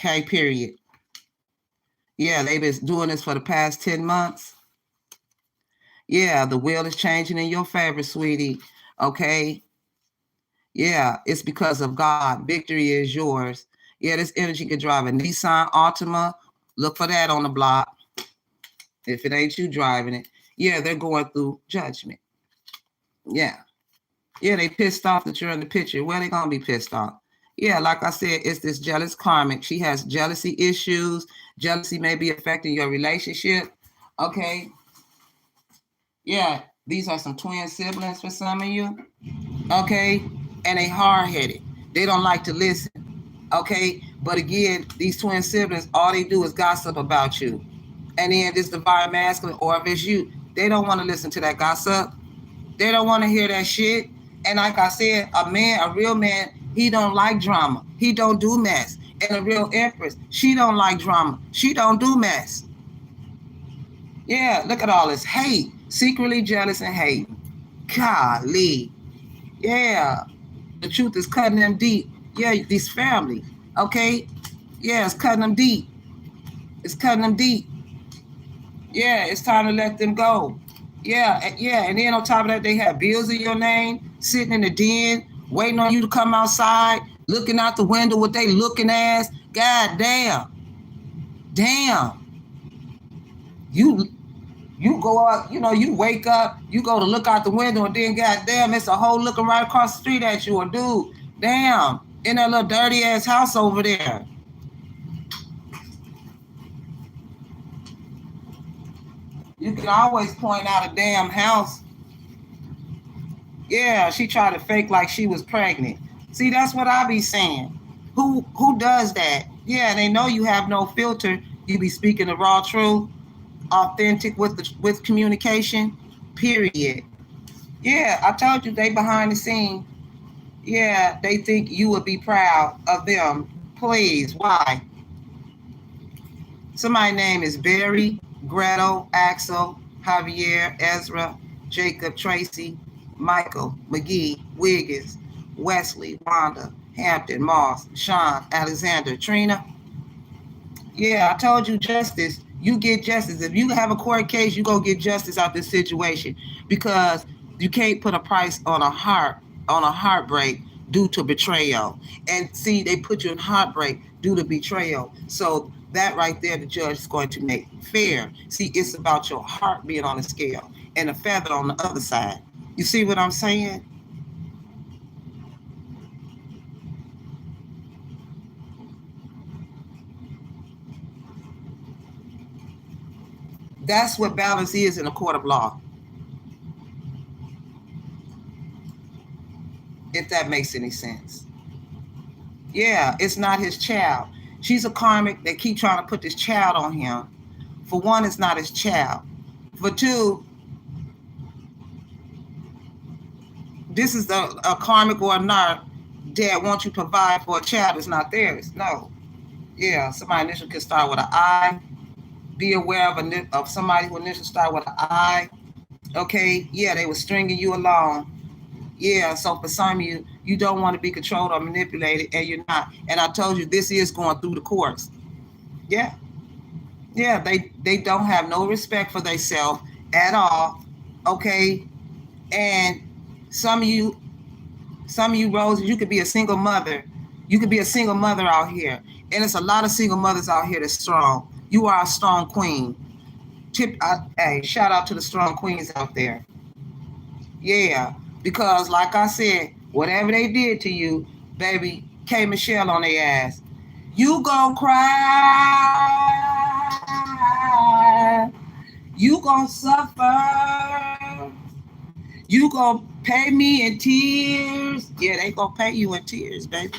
Okay, period. Yeah, they've been doing this for the past 10 months. Yeah, the wheel is changing in your favor, sweetie. Okay. Yeah, it's because of God. Victory is yours. Yeah, this energy can drive a Nissan Altima. Look for that on the block. If it ain't you driving it. Yeah, they're going through judgment. Yeah. Yeah, they pissed off that you're in the picture. Well, they gonna be pissed off. Yeah, like I said, it's this jealous karmic. She has jealousy issues. Jealousy may be affecting your relationship. Okay. Yeah, these are some twin siblings for some of you. Okay. And they hard-headed. They don't like to listen. Okay. But again, these twin siblings, all they do is gossip about you. And then this divine masculine, or if it's you, they don't want to listen to that gossip. They don't want to hear that shit. And like I said, a real man, he don't like drama. He don't do mess. And a real empress, she don't like drama. She don't do mess. Yeah, look at all this hate. Secretly jealous and hating. Golly. Yeah. The truth is cutting them deep. Yeah, this family. Okay? Yeah, it's cutting them deep. It's cutting them deep. Yeah, it's time to let them go. Yeah. And then on top of that, they have bills in your name, sitting in the den, waiting on you to come outside, looking out the window with they looking ass. God damn. Damn. You go up, you wake up, you go to look out the window, and then goddamn, it's a whole looking right across the street at you. A dude, damn, in that little dirty ass house over there. You can always point out a damn house. Yeah, she tried to fake like she was pregnant. See, that's what I be saying. Who does that? Yeah, they know you have no filter. You be speaking the raw truth, authentic with communication. Period. Yeah, I told you they behind the scene. Yeah, they think you would be proud of them. Please, why? Somebody's name is Barry, Gretel, Axel, Javier, Ezra, Jacob, Tracy, Michael, McGee, Wiggins, Wesley, Wanda, Hampton, Moss, Sean, Alexander, Trina. Yeah, I told you justice. You get justice. If you have a court case, you go get justice out this situation because you can't put a price on a heartbreak due to betrayal. And see, they put you in heartbreak due to betrayal. So that right there, the judge is going to make fair. See, it's about your heart being on the scale and a feather on the other side. You see what I'm saying? That's what balance is in a court of law, if that makes any sense. Yeah, it's not his child. She's a karmic. They keep trying to put this child on him. For one, it's not his child. For two, this is a karmic or a narc that wants you to provide for a child that's not theirs. No. Yeah, somebody initial can start with an I. Be aware of somebody who initially start with an I. Okay, yeah, they were stringing you along. Yeah, so for some of you, you don't want to be controlled or manipulated, and you're not. And I told you this is going through the courts. Yeah, yeah, they don't have no respect for themselves at all. Okay, and some of you, Roses, you could be a single mother. You could be a single mother out here, and it's a lot of single mothers out here that's strong. You are a strong queen. Hey, shout out to the strong queens out there. Yeah, because like I said, whatever they did to you, baby, K Michelle on their ass. You gon' cry. You gon' suffer. You gonna pay me in tears. Yeah, they gonna pay you in tears, baby.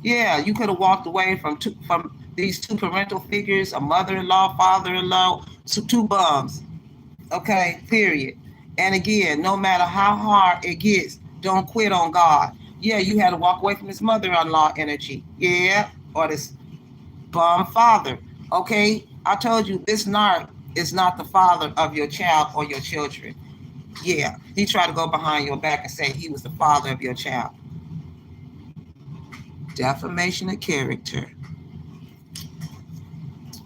Yeah, you could have walked away from these two parental figures, a mother-in-law, father-in-law, two bums. Okay, period. And again, no matter how hard it gets, don't quit on God. Yeah, you had to walk away from this mother-in-law energy. Yeah, or this bum father. Okay, I told you this narc is not the father of your child or your children. Yeah, he tried to go behind your back and say he was the father of your child. Defamation of character.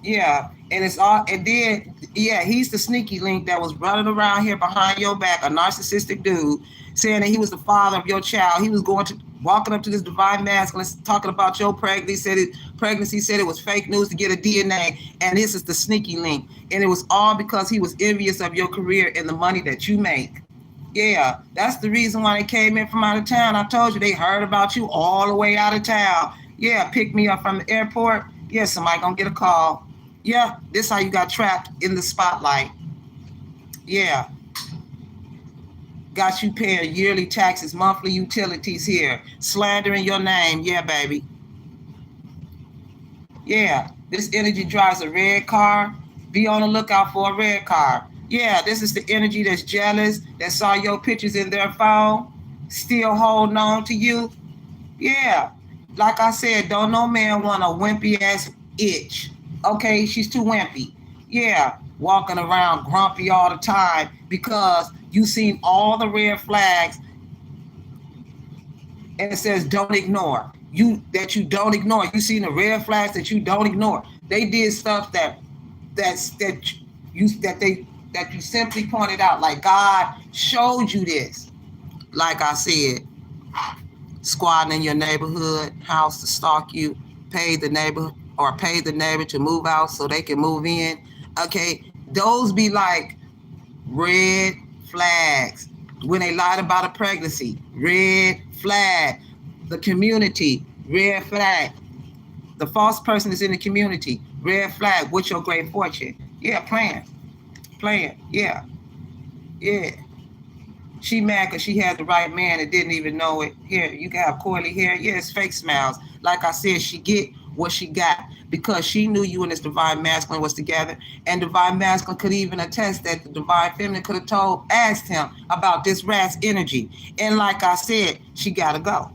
Yeah, and it's all, and then yeah, he's the sneaky link that was running around here behind your back, a narcissistic dude, saying that he was the father of your child. He was walking up to this divine masculine, talking about your pregnancy, said it was fake news to get a DNA, and this is the sneaky link, and it was all because he was envious of your career and the money that you make. Yeah, that's the reason why they came in from out of town. I told you they heard about you all the way out of town. Yeah, pick me up from the airport. Yeah, somebody gonna get a call. Yeah, this how you got trapped in the spotlight. Yeah, got you paying yearly taxes, monthly utilities here, slandering your name. Yeah, baby. Yeah, this energy drives a red car. Be on the lookout for a red car. Yeah, this is the energy that's jealous, that saw your pictures in their phone, still holding on to you. Yeah, like I said, don't no man want a wimpy ass itch. Okay, she's too wimpy. Yeah, walking around grumpy all the time because you seen all the red flags and it says don't ignore. You don't ignore. You seen the red flags that you don't ignore. They did stuff that you simply pointed out, like God showed you this. Like I said, squatting in your neighborhood house to stalk you, pay the neighbor to move out so they can move in. Okay, those be like red flags. When they lied about a pregnancy, red flag. The community, red flag. The false person is in the community, red flag. What's your great fortune? Yeah, playing. Yeah. She mad because she had the right man and didn't even know it. Here, you can have coily hair. Yeah, it's fake smiles. Like I said, she get what she got because she knew you and this divine masculine was together. And divine masculine could even attest that the divine feminine could have asked him about this rat's energy. And like I said, she gotta go.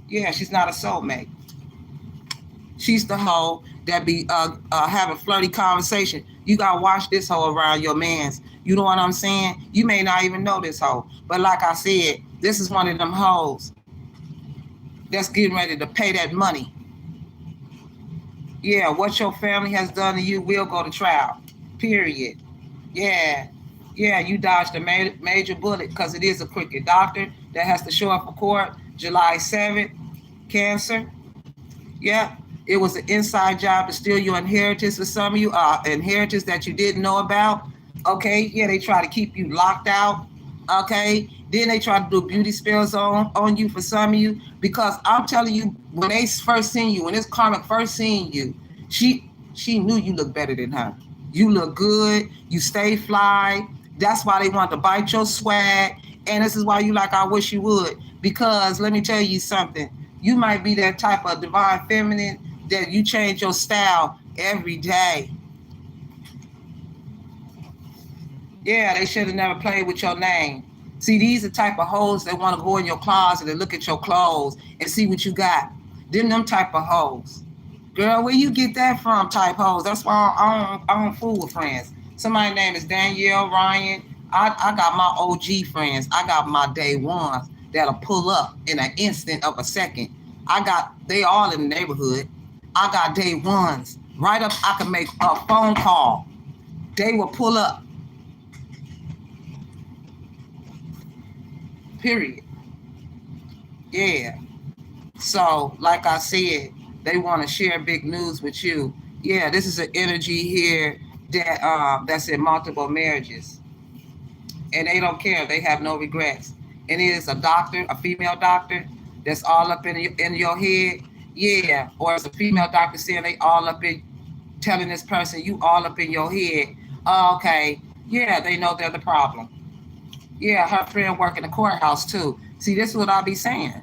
Yeah, she's not a soulmate. She's the hoe that be having flirty conversation. You gotta watch this hoe around your mans. You know what I'm saying? You may not even know this hoe, but like I said, this is one of them hoes. that's getting ready to pay that money. Yeah, what your family has done to you will go to trial. Period. Yeah. Yeah, you dodged a major bullet because it is a crooked doctor that has to show up for court July 7th. Cancer. Yep. It was an inside job to steal your inheritance for some of you, inheritance that you didn't know about. Okay. Yeah, they try to keep you locked out. Okay. Then they try to do beauty spells on you for some of you. Because I'm telling you, when they first seen you, when this karmic first seen you, she knew you looked better than her. You look good. You stay fly. That's why they want to bite your swag. And this is why you like, I wish you would. Because let me tell you something. You might be that type of divine feminine that you change your style every day. Yeah, they should have never played with your name. See, these are the type of hoes that want to go in your closet and look at your clothes and see what you got. Them type of hoes. Girl, where you get that from type hoes? That's why I don't fool with friends. Somebody's name is Danielle, Ryan. I got my OG friends. I got my day ones that'll pull up in an instant of a second. They all in the neighborhood. I got day ones. Right up, I can make a phone call. They will pull up. Period. Yeah. So, like I said, they want to share big news with you. Yeah, this is an energy here that's in multiple marriages, and they don't care. They have no regrets. And it is a doctor, a female doctor, that's all up in your head. Yeah, or it's a female doctor saying they all up in, telling this person you all up in your head. Oh, okay, yeah, they know they're the problem. Yeah, her friend work in the courthouse too. See, this is what I be saying.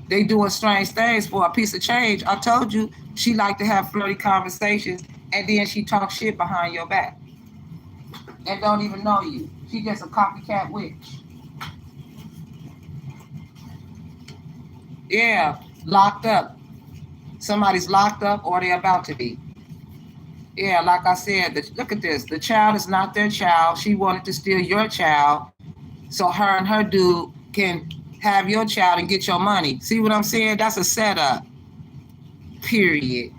They doing strange things for a piece of change. I told you she like to have flirty conversations, and then she talk shit behind your back and don't even know you. She just a copycat witch. Yeah, locked up. Somebody's locked up or they're about to be. Yeah, like I said, look at this. The child is not their child. She wanted to steal your child so her and her dude can have your child and get your money. See what I'm saying? That's a setup. Period.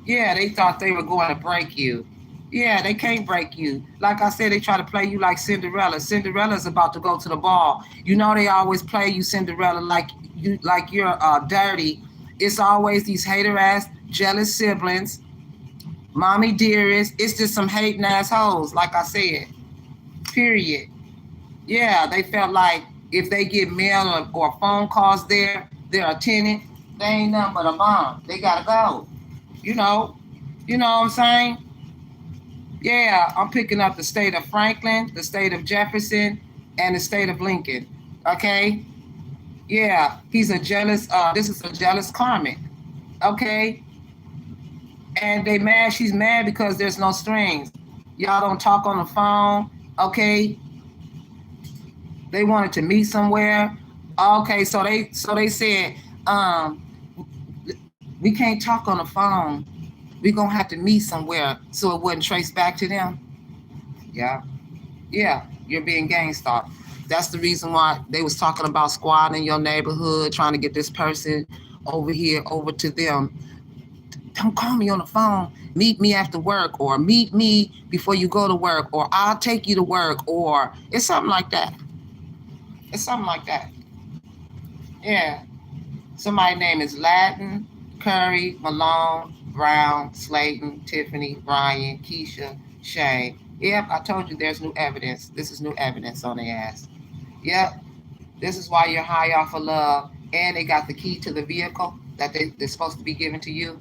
Yeah, they thought they were going to break you. Yeah, they can't break you. Like I said, they try to play you like Cinderella. Cinderella's about to go to the ball. You know they always play you Cinderella like you're dirty. It's always these hater ass, jealous siblings, mommy dearest. It's just some hating assholes, like I said. Period. Yeah, they felt like if they get mail or phone calls there, they're a tenant. They ain't nothing but a bomb. They gotta go. You know, you know what I'm saying? Yeah, I'm picking up the state of Franklin, the state of Jefferson, and the state of Lincoln. Okay? Yeah, he's a jealous, this is a jealous karmic. Okay? And they mad, she's mad because there's no strings. Y'all don't talk on the phone. Okay? They wanted to meet somewhere. Okay, so they said, we can't talk on the phone. We're gonna have to meet somewhere so it wouldn't trace back to them. Yeah. Yeah, you're being gang stalked. That's the reason why they was talking about squatting in your neighborhood, trying to get this person over here, over to them. Don't call me on the phone. Meet me after work, or meet me before you go to work, or I'll take you to work, or it's something like that. It's something like that. Yeah. Somebody's name is Latin, Curry, Malone, Brown, Slayton, Tiffany, Ryan, Keisha, Shay. Yep, I told you there's new evidence. This is new evidence on their ass. Yep, this is why you're high off of love. And they got the key to the vehicle that they're supposed to be giving to you.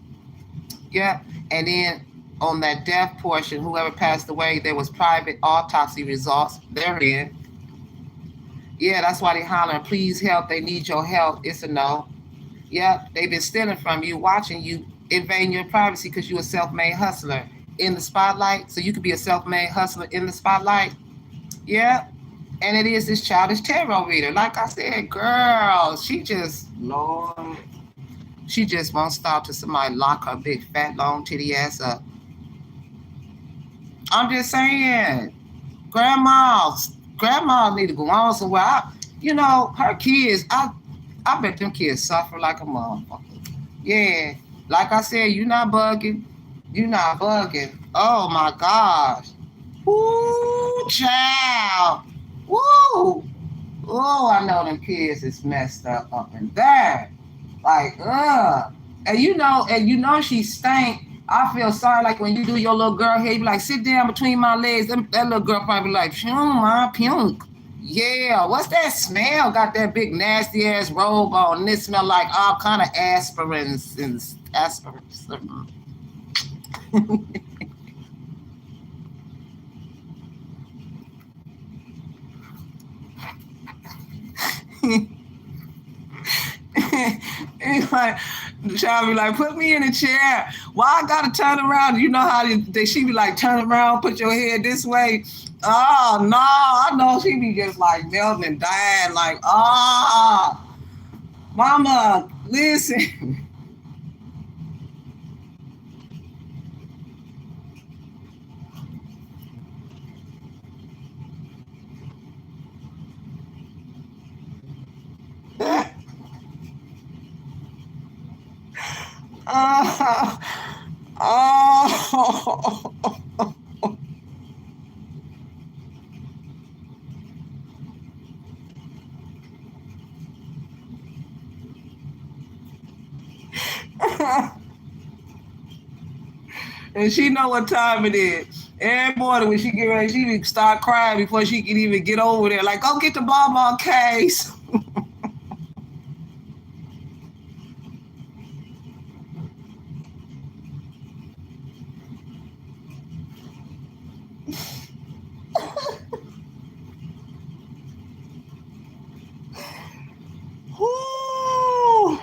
Yep, and then on that death portion, whoever passed away, there was private autopsy results. They're in. Yeah, that's why they hollering, please help. They need your help. It's a no. Yep, they've been stealing from you, watching you, invading your privacy because you're a self-made hustler in the spotlight. So you could be a self-made hustler in the spotlight. Yep. And it is this childish tarot reader. Like I said, girl, Lord, she just won't stop till somebody lock her big, fat, long titty ass up. I'm just saying, grandmas need to go on somewhere. Her kids, I bet them kids suffer like a motherfucker. Yeah, like I said, you not bugging. You not bugging. Oh my gosh. Woo, child. Woo. Oh, I know them kids is messed up and there. Like, and you know she stank. I feel sorry, like when you do your little girl hair, you be like, sit down between my legs. That little girl probably be like, my punk. Yeah, what's that smell? Got that big nasty ass robe on, and it smell like all kind of aspirins and aspirins. And like, the child be like, put me in a chair. Why I gotta turn around? You know how she be like, turn around, put your head this way. Oh no, I know she be just like melting and dying. Like, mama, listen. uh, oh. And she know what time it is. Every morning when she get ready, she be start crying before she can even get over there. Like, go get the Bonbon case. Woo!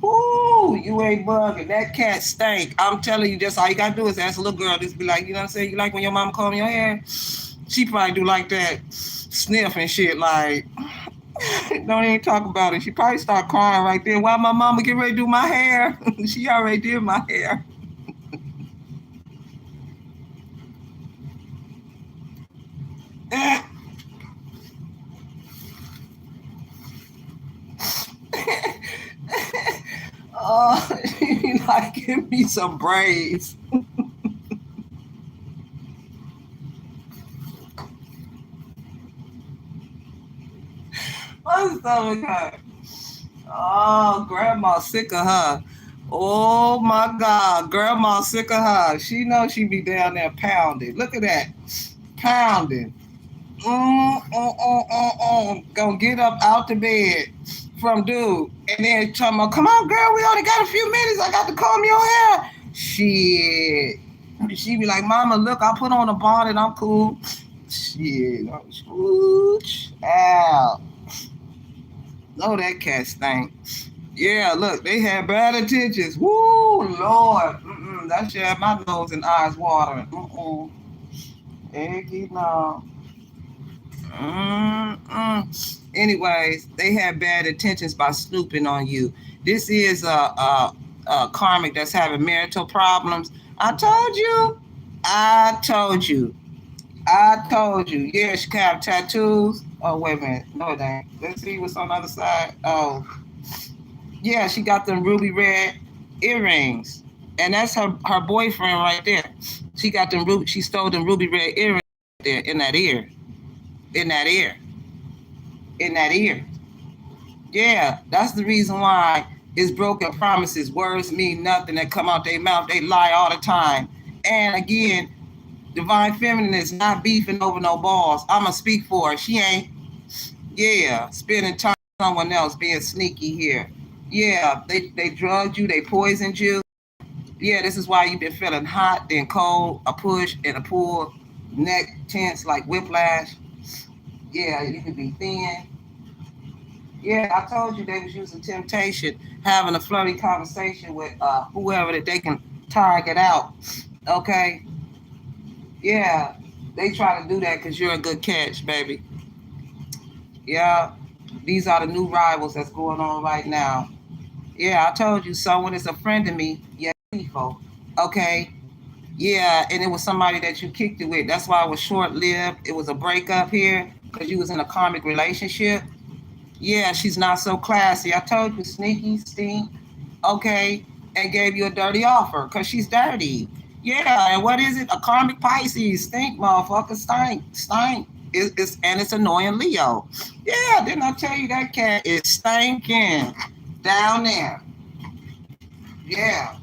Woo! You ain't bugging. That cat stank. I'm telling you, just all you gotta do is ask a little girl. Just be like, you know what I'm saying? You like when your mama comb your hair? She probably do like that, sniff and shit. Like, don't even talk about it. She probably start crying right there. Why my mama get ready to do my hair? She already did my hair. Oh, like, give me some braids. My stomach hurt. Oh, grandma sick of her. Oh my God, grandma sick of her. She knows she be down there pounding. Look at that, pounding. Gonna get up out the bed from dude, and then talking about, come on, girl, we only got a few minutes. I got to comb your hair. Shit. She be like, Mama, look, I put on a bonnet. I'm cool. Shit. Ooh, child. No, that cat stank. Yeah, look, they had bad intentions. Woo, Lord. That shit had my nose and eyes watering. Eggy, no. Anyways, they had bad intentions by snooping on you. This is a karmic that's having marital problems. I told you. I told you. I told you. Yeah, she can have tattoos. Oh, wait a minute. No, it ain't. Let's see what's on the other side. Oh, yeah, she got them ruby red earrings. And that's her boyfriend right there. She stole them ruby red earrings there in that ear. In that ear. In that ear. Yeah, that's the reason why it's broken promises. Words mean nothing that come out their mouth. They lie all the time. And again, divine feminine is not beefing over no balls. I'ma speak for her. She ain't. Yeah, spending time with someone else, being sneaky here. Yeah, they drugged you, they poisoned you. Yeah, this is why you've been feeling hot, then cold, a push and a pull, neck tense like whiplash. Yeah, you can be thin. Yeah, I told you they was using temptation, having a flirty conversation with whoever that they can target out. Okay? Yeah, they try to do that because you're a good catch, baby. Yeah, these are the new rivals that's going on right now. Yeah, I told you someone is a friend of me. Yeah, people. Okay. Yeah, and it was somebody that you kicked it with. That's why it was short lived. It was a breakup here because you was in a karmic relationship. Yeah, she's not so classy. I told you, sneaky, stink, okay, and gave you a dirty offer because she's dirty. Yeah, and what is it? A karmic Pisces, stink, motherfucker, stink. And it's annoying Leo. Yeah, didn't I tell you that cat is stinking down there? Yeah,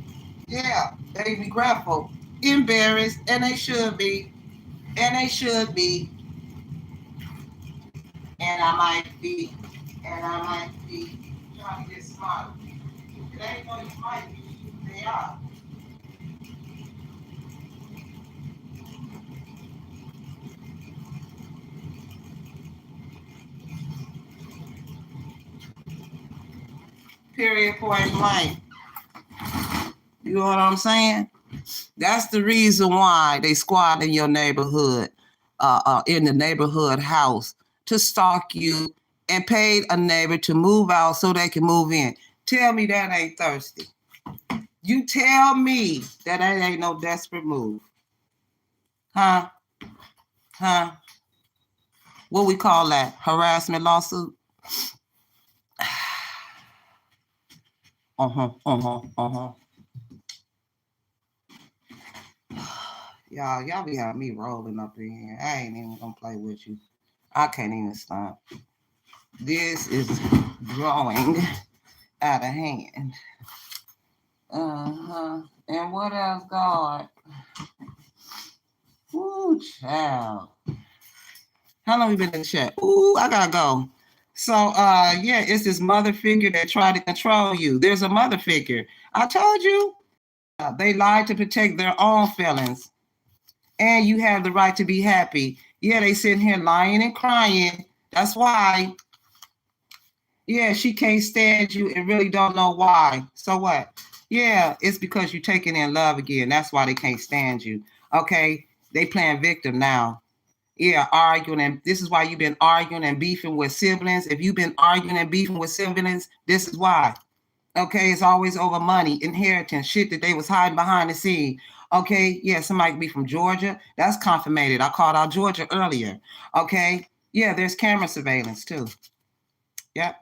yeah, they regretful, embarrassed, and they should be, and they should be, and I might be, and I might be trying to get smart. It ain't no you might be, they are. Period, point blank. You know what I'm saying? That's the reason why they squat in your neighborhood, in the neighborhood house to stalk you and paid a neighbor to move out so they can move in. Tell me that ain't thirsty. You tell me that ain't no desperate move. Huh? Huh? What we call that? Harassment lawsuit? Uh-huh. Y'all be having me rolling up in here. I ain't even gonna play with you. I can't even stop. This is growing out of hand. And what else, God? Ooh, child. How long we been in the chat? Ooh, I gotta go. So, yeah, it's this mother figure that tried to control you. There's a mother figure. I told you. They lied to protect their own feelings. And you have the right to be happy. Yeah, they sitting here lying and crying. That's why. Yeah, she can't stand you and really don't know why. So what? Yeah, it's because you're taking in love again. That's why they can't stand you. Okay, they playing victim now. Yeah, arguing, and this is why you've been arguing and beefing with siblings. If you've been arguing and beefing with siblings, this is why. Okay, it's always over money, inheritance, shit that they was hiding behind the scene. Okay, yeah, somebody could be from Georgia. That's confirmated. I called out Georgia earlier. Okay, yeah, there's camera surveillance too. Yep.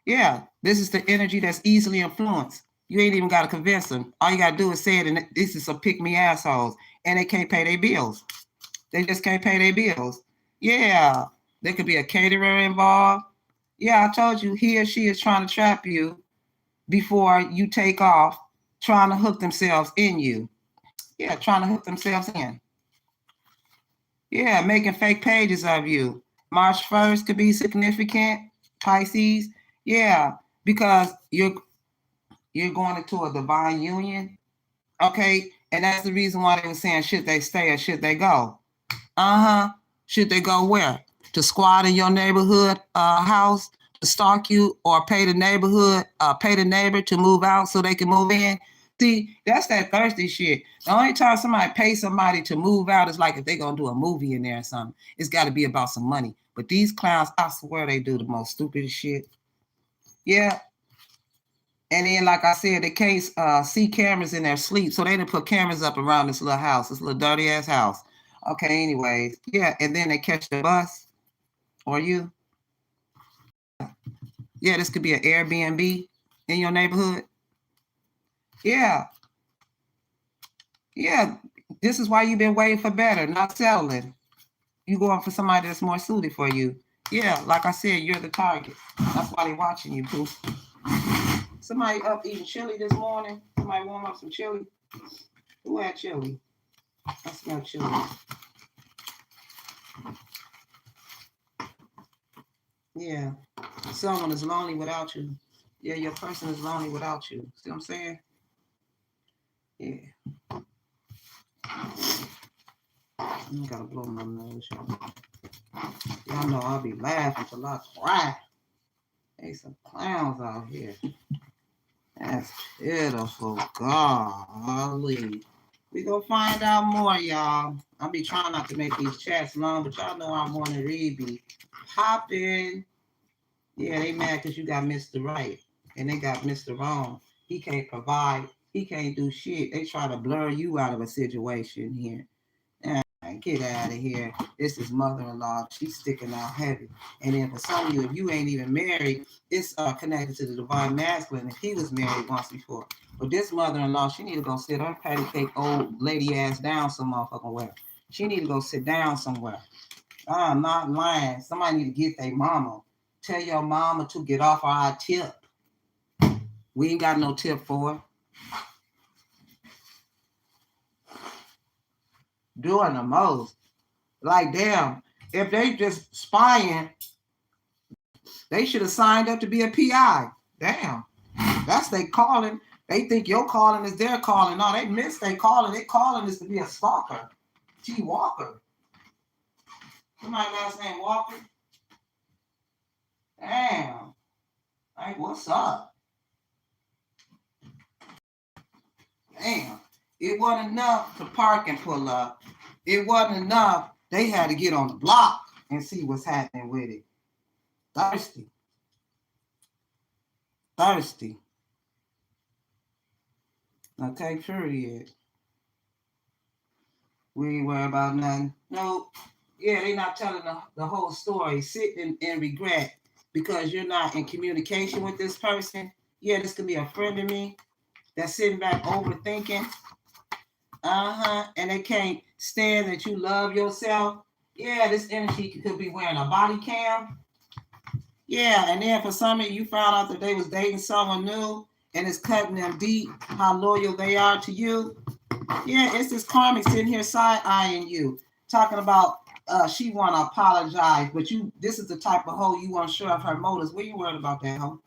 Yeah, this is the energy that's easily influenced. You ain't even got to convince them. All you got to do is say it, and this is some pick me assholes, and they can't pay their bills. They just can't pay their bills. Yeah, there could be a caterer involved. Yeah, I told you, he or she is trying to trap you before you take off, trying to hook themselves in you. Yeah, trying to hook themselves in. Yeah, making fake pages of you. March 1st could be significant, Pisces. Yeah, because you're going into a divine union. Okay, and that's the reason why they were saying should they stay or should they go. Should they go where? To squat in your neighborhood house to stalk you, or pay the neighbor to move out so they can move in? See, that's that thirsty shit. The only time somebody pays somebody to move out is like if they're gonna do a movie in there or something. It's got to be about some money. But these clowns, I swear, they do the most stupidest shit. Yeah. And then, like I said, they can't see cameras in their sleep, so they didn't put cameras up around this little house, this little dirty ass house. Okay, anyways, yeah, and then they catch the bus, or you. Yeah, this could be an Airbnb in your neighborhood. Yeah, yeah, this is why you've been waiting for better, not settling. You going for somebody that's more suited for you. Yeah, like I said, you're the target. That's why they watching you, Poof. Somebody up eating chili this morning. Somebody warm up some chili. Who had chili? I smell chili. Yeah, someone is lonely without you. Yeah, your person is lonely without you. See what I'm saying? Yeah. I gotta blow my nose, y'all. Y'all know I'll be laughing till I cry. There's some clowns out here. That's pitiful. Golly. We gonna find out more, y'all. I'll be trying not to make these chats long, but y'all know I want to read be popping. Yeah, they mad because you got Mr. Right and they got Mr. Wrong. He can't provide. He can't do shit. They try to blur you out of a situation here. Man, get out of here. This is mother-in-law. She's sticking out heavy. And then for some of you, if you ain't even married, it's connected to the divine masculine. If he was married once before. But this mother-in-law, she need to go sit her patty cake old lady ass down some motherfucking way. She need to go sit down somewhere. I'm not lying. Somebody need to get their mama. Tell your mama to get off our tip. We ain't got no tip for her. Doing the most. Like, damn, if they just spying, they should have signed up to be a PI. Damn. That's their calling. They think your calling is their calling. No, they missed their calling. Their calling is to be a stalker. T. Walker. Somebody last name Walker? Damn. Like, what's up? Damn. It wasn't enough to park and pull up. It wasn't enough. They had to get on the block and see what's happening with it. Thirsty. Thirsty. Okay, period. We ain't worried about nothing. No, yeah, they not telling the whole story. Sit and regret because you're not in communication with this person. Yeah, this could be a friend of me that's sitting back overthinking. And they can't stand that you love yourself. Yeah, this energy could be wearing a body cam. Yeah, and then for some of you found out that they was dating someone new and it's cutting them deep, how loyal they are to you. Yeah, it's this karmic sitting here side-eyeing you, talking about she want to apologize, but this is the type of hoe you unsure of her motives. What you worried about that hoe?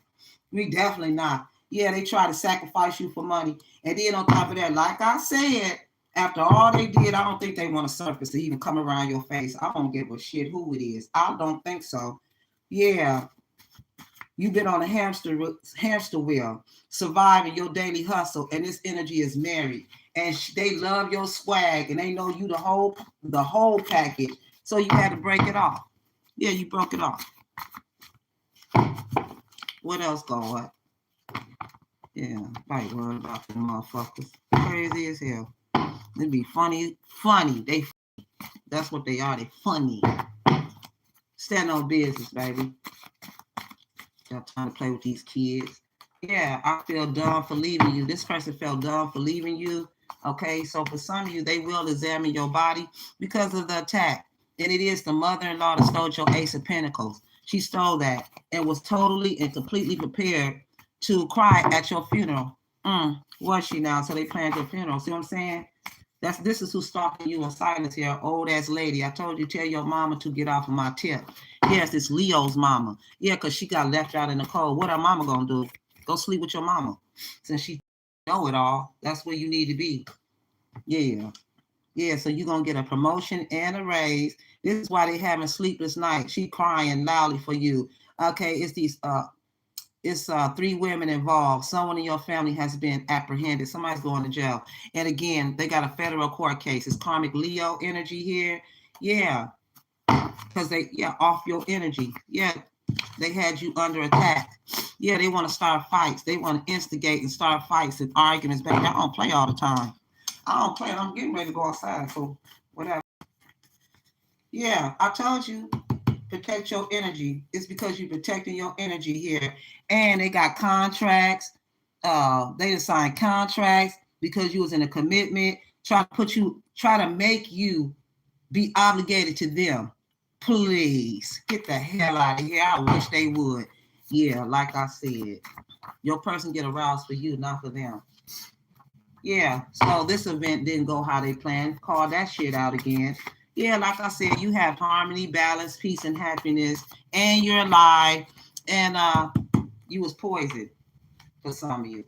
We definitely not. Yeah, they try to sacrifice you for money. And then on top of that, like I said, after all they did, I don't think they want to surface to even come around your face. I don't give a shit who it is. I don't think so. Yeah, you've been on a hamster wheel, surviving your daily hustle, and this energy is married. And they love your swag, and they know you the whole package. So you had to break it off. Yeah, you broke it off. What else going? Yeah, right worried about them motherfuckers. Crazy as hell. It'd be funny. They that's what they are. They funny. Stand on business, baby. Got time to play with these kids. Yeah, I feel dumb for leaving you. This person felt dumb for leaving you. Okay, so for some of you, they will examine your body because of the attack. And it is the mother-in-law that stole your Ace of Pentacles. She stole that and was totally and completely prepared to cry at your funeral. Was she now? So they planned your funeral. See what I'm saying? This is who's stalking you in silence here, old ass lady. I told you, tell your mama to get off of my tip. Yes, it's Leo's mama. Yeah, because she got left out in the cold. What her mama gonna do? Go sleep with your mama. Since she know it all, that's where you need to be. Yeah. Yeah, so you're gonna get a promotion and a raise. This is why they having sleepless nights. She crying loudly for you. Okay, it's these it's 3 women involved. Someone in your family has been apprehended. Somebody's going to jail. And again, they got a federal court case. It's karmic Leo energy here. Yeah. Because off your energy. Yeah. They had you under attack. Yeah, they want to start fights. They want to instigate and start fights and arguments. Baby, I don't play all the time. I don't play. I'm getting ready to go outside. So whatever. Yeah, I told you. Protect your energy. It's because you're protecting your energy here. And they got contracts. They signed contracts because you was in a commitment, try to make you be obligated to them. Please get the hell out of here. I wish they would. Yeah, like I said, your person get aroused for you, not for them. Yeah, so this event didn't go how they planned. Call that shit out again. Yeah, like I said, you have harmony, balance, peace, and happiness, and you're alive, and you was poisoned for some of you.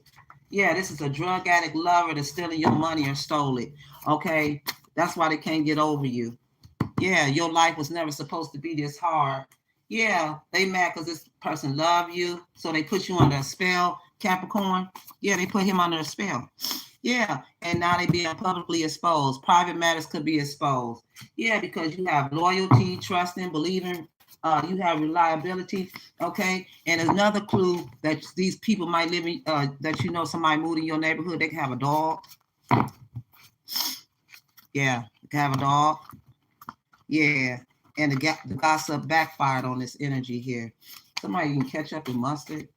Yeah, this is a drug addict lover that's stealing your money or stole it, okay? That's why they can't get over you. Yeah, your life was never supposed to be this hard. Yeah, they mad because this person loved you, so they put you under a spell, Capricorn. Yeah, they put him under a spell. Yeah, and now they being publicly exposed. Private matters could be exposed. Yeah, because you have loyalty, trusting, believing. You have reliability. Okay, and another clue that these people might live in, that you know somebody moved in your neighborhood. They can have a dog. Yeah, they can have a dog. Yeah, and the gossip backfired on this energy here. Somebody can catch up with mustard.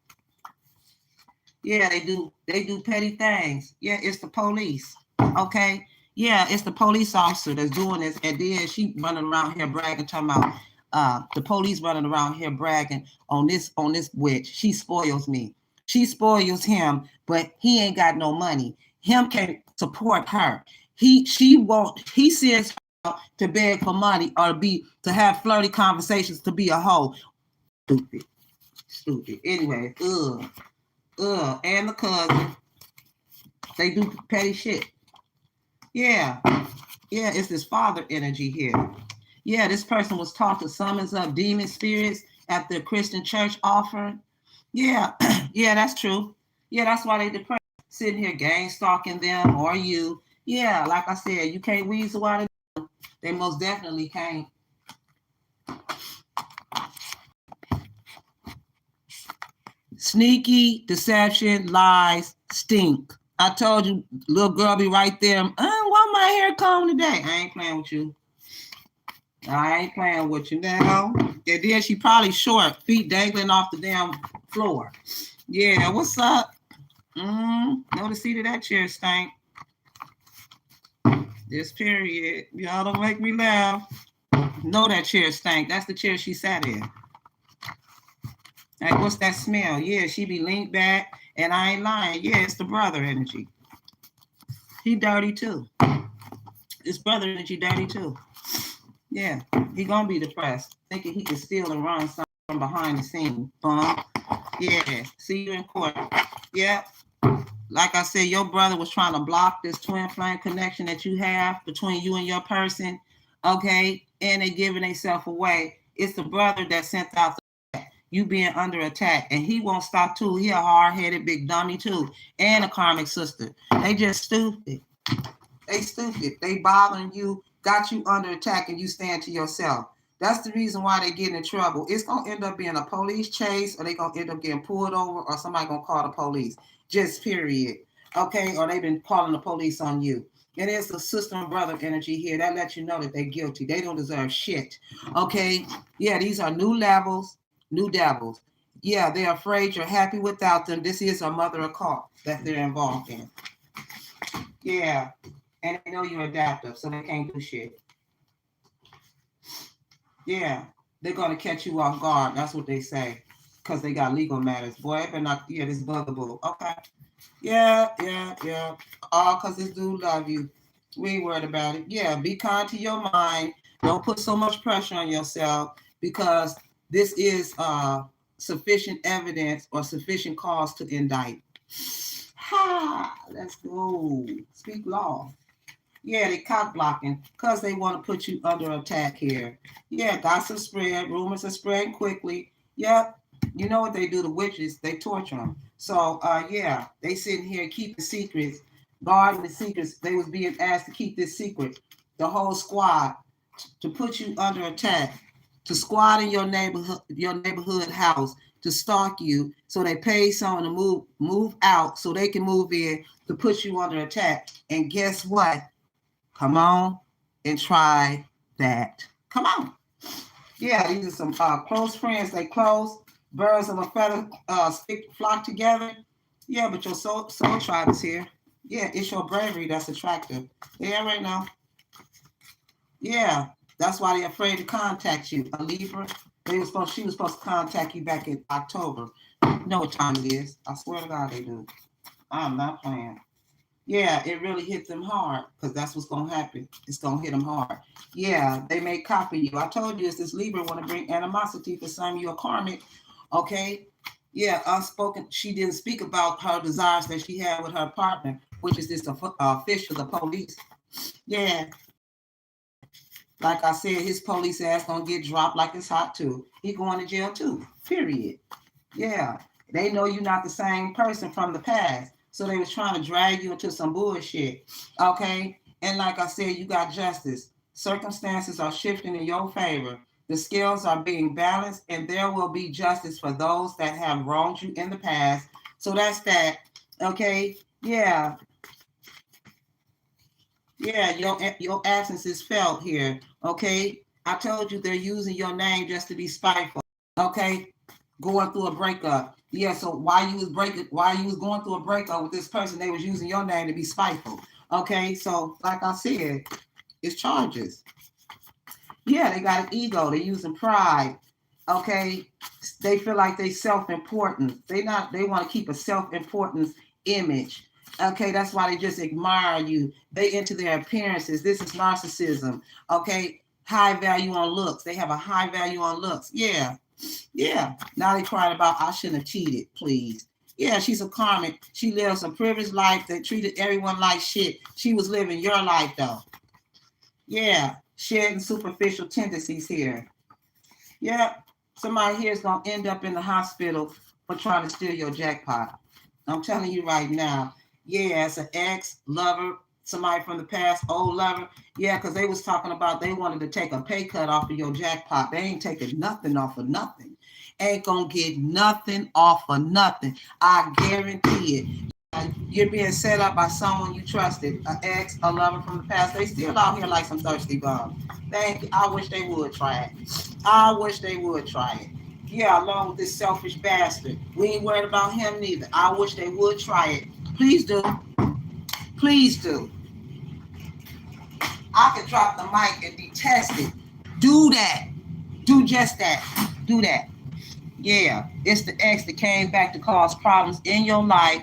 Yeah, they do petty things. Yeah, it's the police. Okay. Yeah, it's the police officer that's doing this, and then she running around here bragging, talking about the police running around here bragging on this witch. She spoils me. She spoils him, but he ain't got no money. Him can't support her. He sends her to beg for money or to have flirty conversations to be a hoe. Stupid. Stupid. Anyway, and the cousin, they do petty shit. Yeah, it's this father energy here. Yeah, this person was taught to summons up demon spirits at the Christian church offering. Yeah, yeah, that's true. Yeah, that's why they depressed, sitting here gang stalking them or you. Yeah, like I said, you can't weasel out of them. They most definitely can't. Sneaky, deception, lies, stink. I told you, little girl be right there. Why my hair comb today? I ain't playing with you. I ain't playing with you now. And then she probably short, feet dangling off the damn floor. Yeah, what's up? Know the seat of that chair stank. This period. Y'all don't make me laugh. Know that chair stank. That's the chair she sat in. Like, what's that smell? Yeah, she be leaned back, and I ain't lying. Yeah, it's the brother energy. He dirty too. This brother energy dirty too. Yeah, he gonna be depressed, thinking he can steal and run something from behind the scene. Bum. Yeah, see you in court. Yeah. Like I said, your brother was trying to block this twin flame connection that you have between you and your person. Okay, and they giving themselves away. It's the brother that sent out you being under attack, and he won't stop too. He a hard-headed big dummy too, and a karmic sister. They just stupid. They stupid. They bothering you, got you under attack, and you stand to yourself. That's the reason why they get in trouble. It's gonna end up being a police chase, or they gonna end up getting pulled over, or somebody gonna call the police. Just period. Okay, or they've been calling the police on you. It is the sister and brother energy here. That lets you know that they're guilty. They don't deserve shit. Okay, yeah, these are new levels, new devils. Yeah, they're afraid you're happy without them. This is a mother of cult that they're involved in. Yeah, and they know you're adaptive, so they can't do shit. Yeah, they're gonna catch you off guard. That's what they say, because they got legal matters. Boy, I better not. Yeah, this bugaboo. Okay. Yeah. All because this dude love you. We ain't worried about it. Yeah, be kind to your mind. Don't put so much pressure on yourself, because this is sufficient evidence or sufficient cause to indict. Ha! Let's go. Speak law. Yeah, they cock blocking because they want to put you under attack here. Yeah, gossip spread, rumors are spreading quickly. Yep, you know what they do to witches? They torture them. So yeah, they sitting here keeping secrets, guarding the secrets. They was being asked to keep this secret. The whole squad to put you under attack, to squat in your neighborhood house, to stalk you. So they pay someone to move out so they can move in to put you under attack. And guess what? Come on and try that. Come on. Yeah, these are some close friends. They close. Birds of a feather flock together. Yeah, but your soul tribe is here. Yeah, it's your bravery that's attractive. Yeah, right now. Yeah, that's why they're afraid to contact you. A Libra, she was supposed to contact you back in October. You know what time it is. I swear to God they do. I'm not playing. Yeah, it really hit them hard, because that's what's going to happen. It's going to hit them hard. Yeah, they may copy you. I told you it's this Libra want to bring animosity for some of you are karmic. Okay? Yeah, unspoken. She didn't speak about her desires that she had with her partner, which is this official, the police. Yeah. Like I said, his police ass going to get dropped like it's hot too. He going to jail too, period. Yeah. They know you're not the same person from the past. So they was trying to drag you into some bullshit. Okay? And like I said, you got justice. Circumstances are shifting in your favor. The scales are being balanced, and there will be justice for those that have wronged you in the past. So that's that. Okay? Yeah. Yeah, your absence is felt here. Okay? I told you they're using your name just to be spiteful. Okay, going through a breakup. Yeah, so while you was going through a breakup with this person, they was using your name to be spiteful. Okay, so like I said, it's charges. Yeah, they got an ego. They using pride. Okay, they feel like they self-important. They want to keep a self-importance image. Okay, that's why they just admire you. They into their appearances. This is narcissism. Okay, high value on looks. They have a high value on looks. Yeah, yeah. Now they crying about I shouldn't have cheated, please. Yeah, she's a karmic. She lives a privileged life that treated everyone like shit. She was living your life though. Yeah, shedding superficial tendencies here. Yeah, somebody here is going to end up in the hospital for trying to steal your jackpot. I'm telling you right now. Yeah, it's an ex, lover, somebody from the past, old lover. Yeah, because they was talking about they wanted to take a pay cut off of your jackpot. They ain't taking nothing off of nothing. Ain't going to get nothing off of nothing. I guarantee it. You're being set up by someone you trusted, an ex, a lover from the past. They still out here like some thirsty bums. I wish they would try it. I wish they would try it. Yeah, along with this selfish bastard. We ain't worried about him neither. I wish they would try it. Please do. Please do. I could drop the mic and detest it. Do that. Do just that. Do that. Yeah, it's the ex that came back to cause problems in your life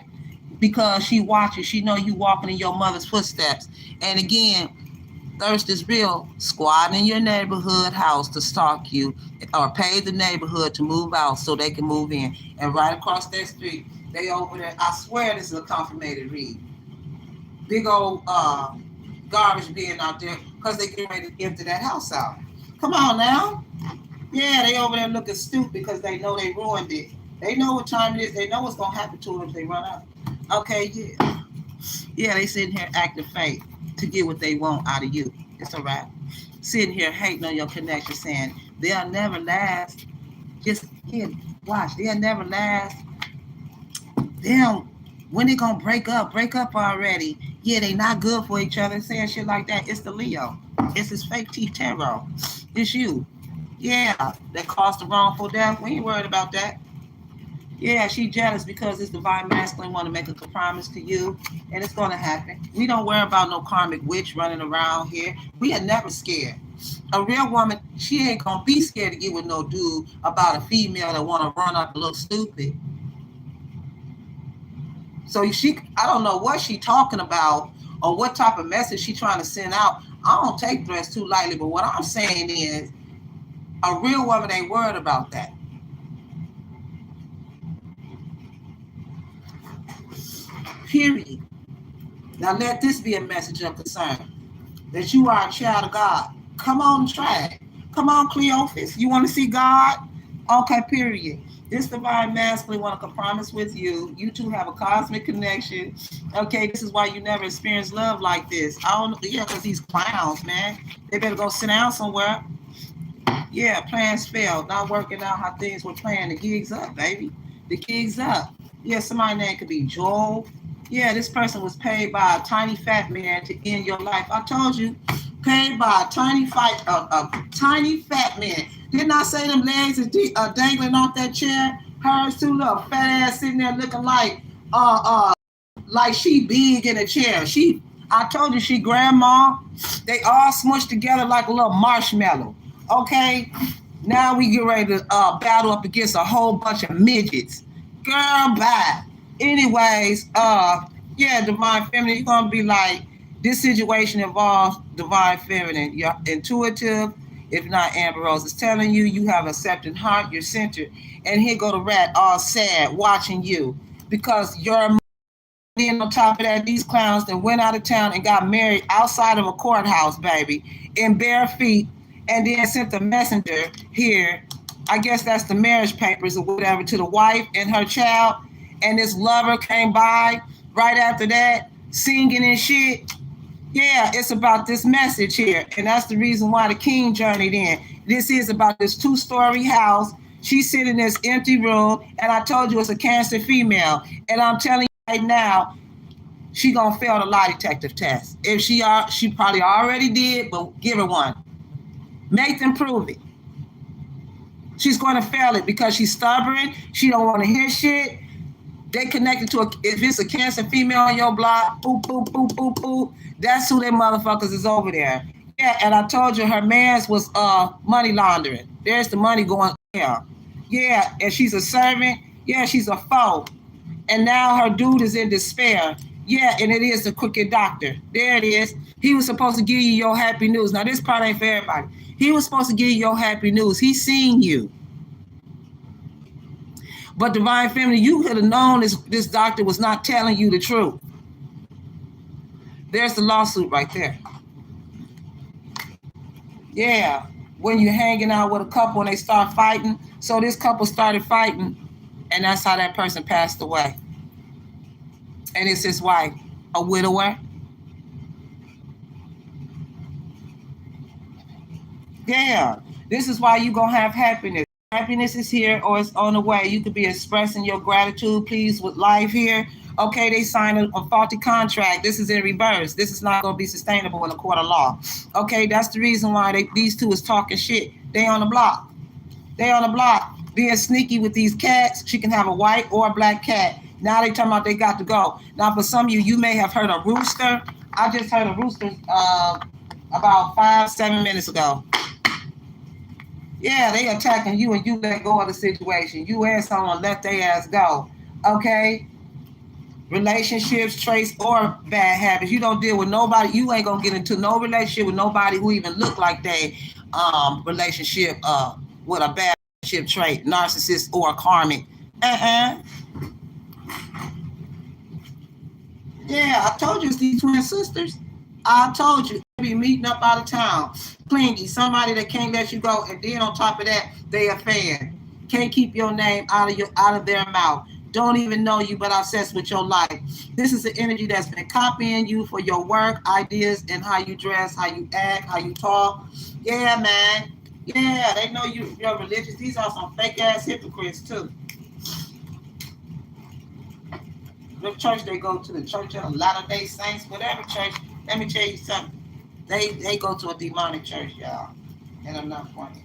because she watches. She know you walking in your mother's footsteps. And again, thirst is real. Squad in your neighborhood house to stalk you or pay the neighborhood to move out so they can move in. And right across that street, they over there. I swear this is a confirmated read. Big old garbage bin out there because they get ready to empty that house out. Come on now. Yeah, they over there looking stupid because they know they ruined it. They know what time it is. They know what's going to happen to them if they run out. Okay, yeah. Yeah, they sitting here acting fake to get what they want out of you. It's all right. Sitting here hating on your connection, saying they'll never last. Just here, watch. They'll never last. Damn, when they gonna break up? Break up already. Yeah, they not good for each other. Saying shit like that. It's the Leo. It's his fake teeth tarot. It's you. Yeah, that caused the wrongful death. We ain't worried about that. Yeah, she jealous because this divine masculine want to make a promise to you, and it's going to happen. We don't worry about no karmic witch running around here. We are never scared. A real woman, she ain't going to be scared to get with no dude about a female that want to run up and look stupid. So I don't know what she talking about or what type of message she trying to send out. I don't take threats too lightly, but what I'm saying is a real woman ain't worried about that. Period. Now let this be a message of concern that you are a child of God. Come on, try it. Come on, Cleophas. You want to see God? Okay, period. This divine masculine want to compromise with you. You two have a cosmic connection. Okay, this is why you never experienced love like this. I don't know. Yeah, because these clowns, man. They better go sit down somewhere. Yeah, plans failed. Not working out how things were planned. The gig's up, baby. The gig's up. Yeah, somebody's name could be Joel. Yeah, this person was paid by a tiny fat man to end your life. I told you, paid by a tiny fat man. Didn't I say them legs is dangling off that chair? Hers too, little fat ass sitting there looking like she big in a chair. I told you she grandma. They all smushed together like a little marshmallow. Okay, now we get ready to battle up against a whole bunch of midgets. Girl, bye. Anyways, yeah, divine feminine, you're gonna be like, this situation involves divine feminine. You're intuitive, if not Amber Rose is telling you, you have accepting heart, you're centered. And here go the rat all sad watching you because you're then on top of that, these clowns that went out of town and got married outside of a courthouse, baby, in bare feet, and then sent the messenger here. I guess that's the marriage papers or whatever to the wife and her child. And this lover came by right after that, singing and shit. Yeah, it's about this message here. And that's the reason why the king journeyed in. This is about this 2-story house. She's sitting in this empty room. And I told you it's a Cancer female. And I'm telling you right now, she gonna fail the lie detective test. If she probably already did, but give her one. Make them prove it. She's going to fail it because she's stubborn. She don't want to hear shit. They connected to if it's a cancer female on your block, boop, boop, boop, boop, boop. That's who them motherfuckers is over there. Yeah, and I told you her man's was money laundering. There's the money going there. Yeah, and she's a servant. Yeah, she's a foe. And now her dude is in despair. Yeah, and it is the crooked doctor. There it is. He was supposed to give you your happy news. Now, this part ain't for everybody. He was supposed to give you your happy news. He's seen you. But Divine Feminine, you could have known this doctor was not telling you the truth. There's the lawsuit right there. Yeah, when you're hanging out with a couple and they start fighting. So this couple started fighting, and that's how that person passed away. And it's his wife, a widower. Yeah, this is why you're going to have happiness. Happiness is here or it's on the way. You could be expressing your gratitude, pleased with life here. Okay, they signed a faulty contract. This is in reverse. This is not going to be sustainable in a court of law. Okay, that's the reason why these two is talking shit. They on the block. They on the block being sneaky with these cats. She can have a white or a black cat. Now they talking about they got to go. Now for some of you may have heard a rooster. I just heard a rooster about 5-7 minutes ago. Yeah, they attacking you and you let go of the situation. You and someone let their ass go. Okay? Relationships, traits, or bad habits. You don't deal with nobody. You ain't gonna get into no relationship with nobody who even look like they relationship with a bad relationship trait, narcissist or karmic. Yeah, I told you it's these twin sisters. I told you they be meeting up out of town. Clingy, somebody that can't let you go, and then on top of that, they a fan. Can't keep your name out of their mouth. Don't even know you, but obsessed with your life. This is the energy that's been copying you for your work, ideas, and how you dress, how you act, how you talk. Yeah, man. Yeah, they know you're religious. These are some fake ass hypocrites too. The church they go to, the Church of Latter-day Saints, whatever church. Let me tell you something. They go to a demonic church, y'all. And I'm not funny.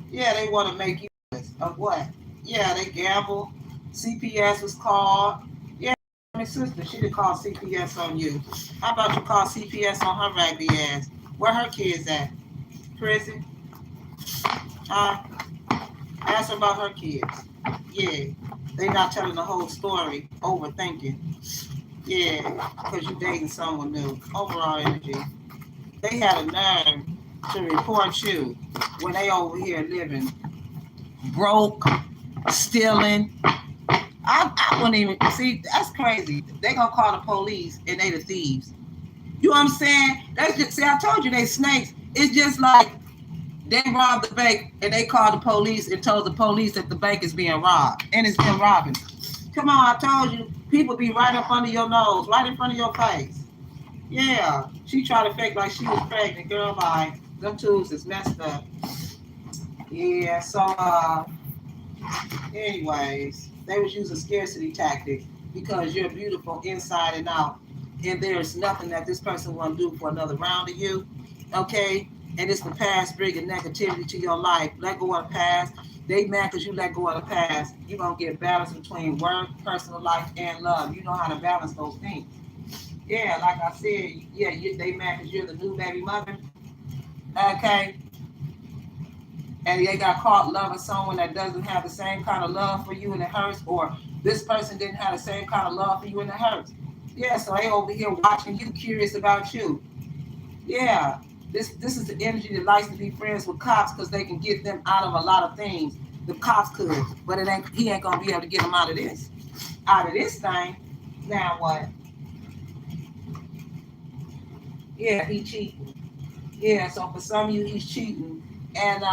Yeah, they want to make you of what? Yeah, they gamble. CPS was called. Yeah, my sister, she did call CPS on you. How about you call CPS on her raggedy ass? Where her kids at? Prison? Ask her about her kids. Yeah, they not telling the whole story. Overthinking. Yeah, because you dating someone new. Overall energy. They had a nerve to report you when they over here living broke, stealing. I wouldn't even see. That's crazy. They gonna call the police and they the thieves. You know what I'm saying? That's just, see, I told you they snakes. It's just like they robbed the bank and they called the police and told the police that the bank is being robbed and it's been robbing. Come on, I told you, people be right up under your nose, right in front of your face. Yeah, she tried to fake like she was pregnant. Girl, like, them tubes is messed up. Yeah, so, anyways, they was using scarcity tactics because you're beautiful inside and out. And there's nothing that this person want to do for another round of you. Okay? And it's the past bringing negativity to your life. Let go of the past. They mad because you let go of the past. You're going to get balance between work, personal life, and love. You know how to balance those things. Yeah, like I said, yeah, they mad because you're the new baby mother. Okay? And they got caught loving someone that doesn't have the same kind of love for you and it hurts, or this person didn't have the same kind of love for you and it hurts. Yeah, so they over here watching you, curious about you. Yeah, this is the energy that likes to be friends with cops because they can get them out of a lot of things. The cops could, but he ain't gonna be able to get them out of this. Out of this thing. Now what? Yeah, he cheating. Yeah, so for some of you, he's cheating. And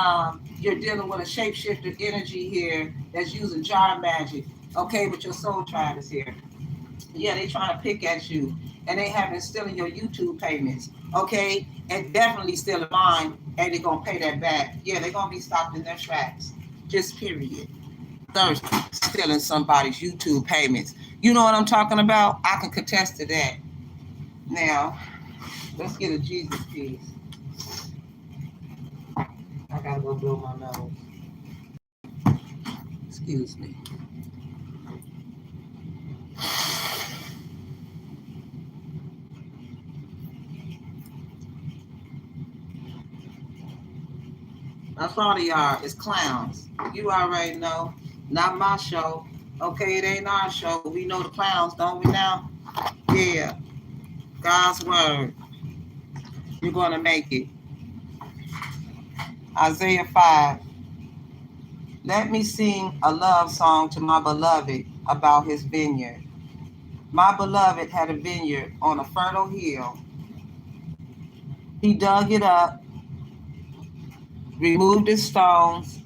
you're dealing with a shapeshifter energy here that's using jar magic. Okay, but your soul tribe is here. Yeah, they trying to pick at you. And they have been stealing your YouTube payments. Okay? And definitely stealing mine. And they're going to pay that back. Yeah, they're going to be stopped in their tracks. Just period. Thirsty. Stealing somebody's YouTube payments. You know what I'm talking about? I can contest to that. Now, let's get a Jesus piece. I gotta go blow my nose. Excuse me. That's all they are, is clowns. You already know. Not my show. Okay, it ain't our show. We know the clowns, don't we now? Yeah. God's word. You're gonna make it. Isaiah 5. Let me sing a love song to my beloved about his vineyard. My beloved had a vineyard on a fertile hill. He dug it up, removed its stones,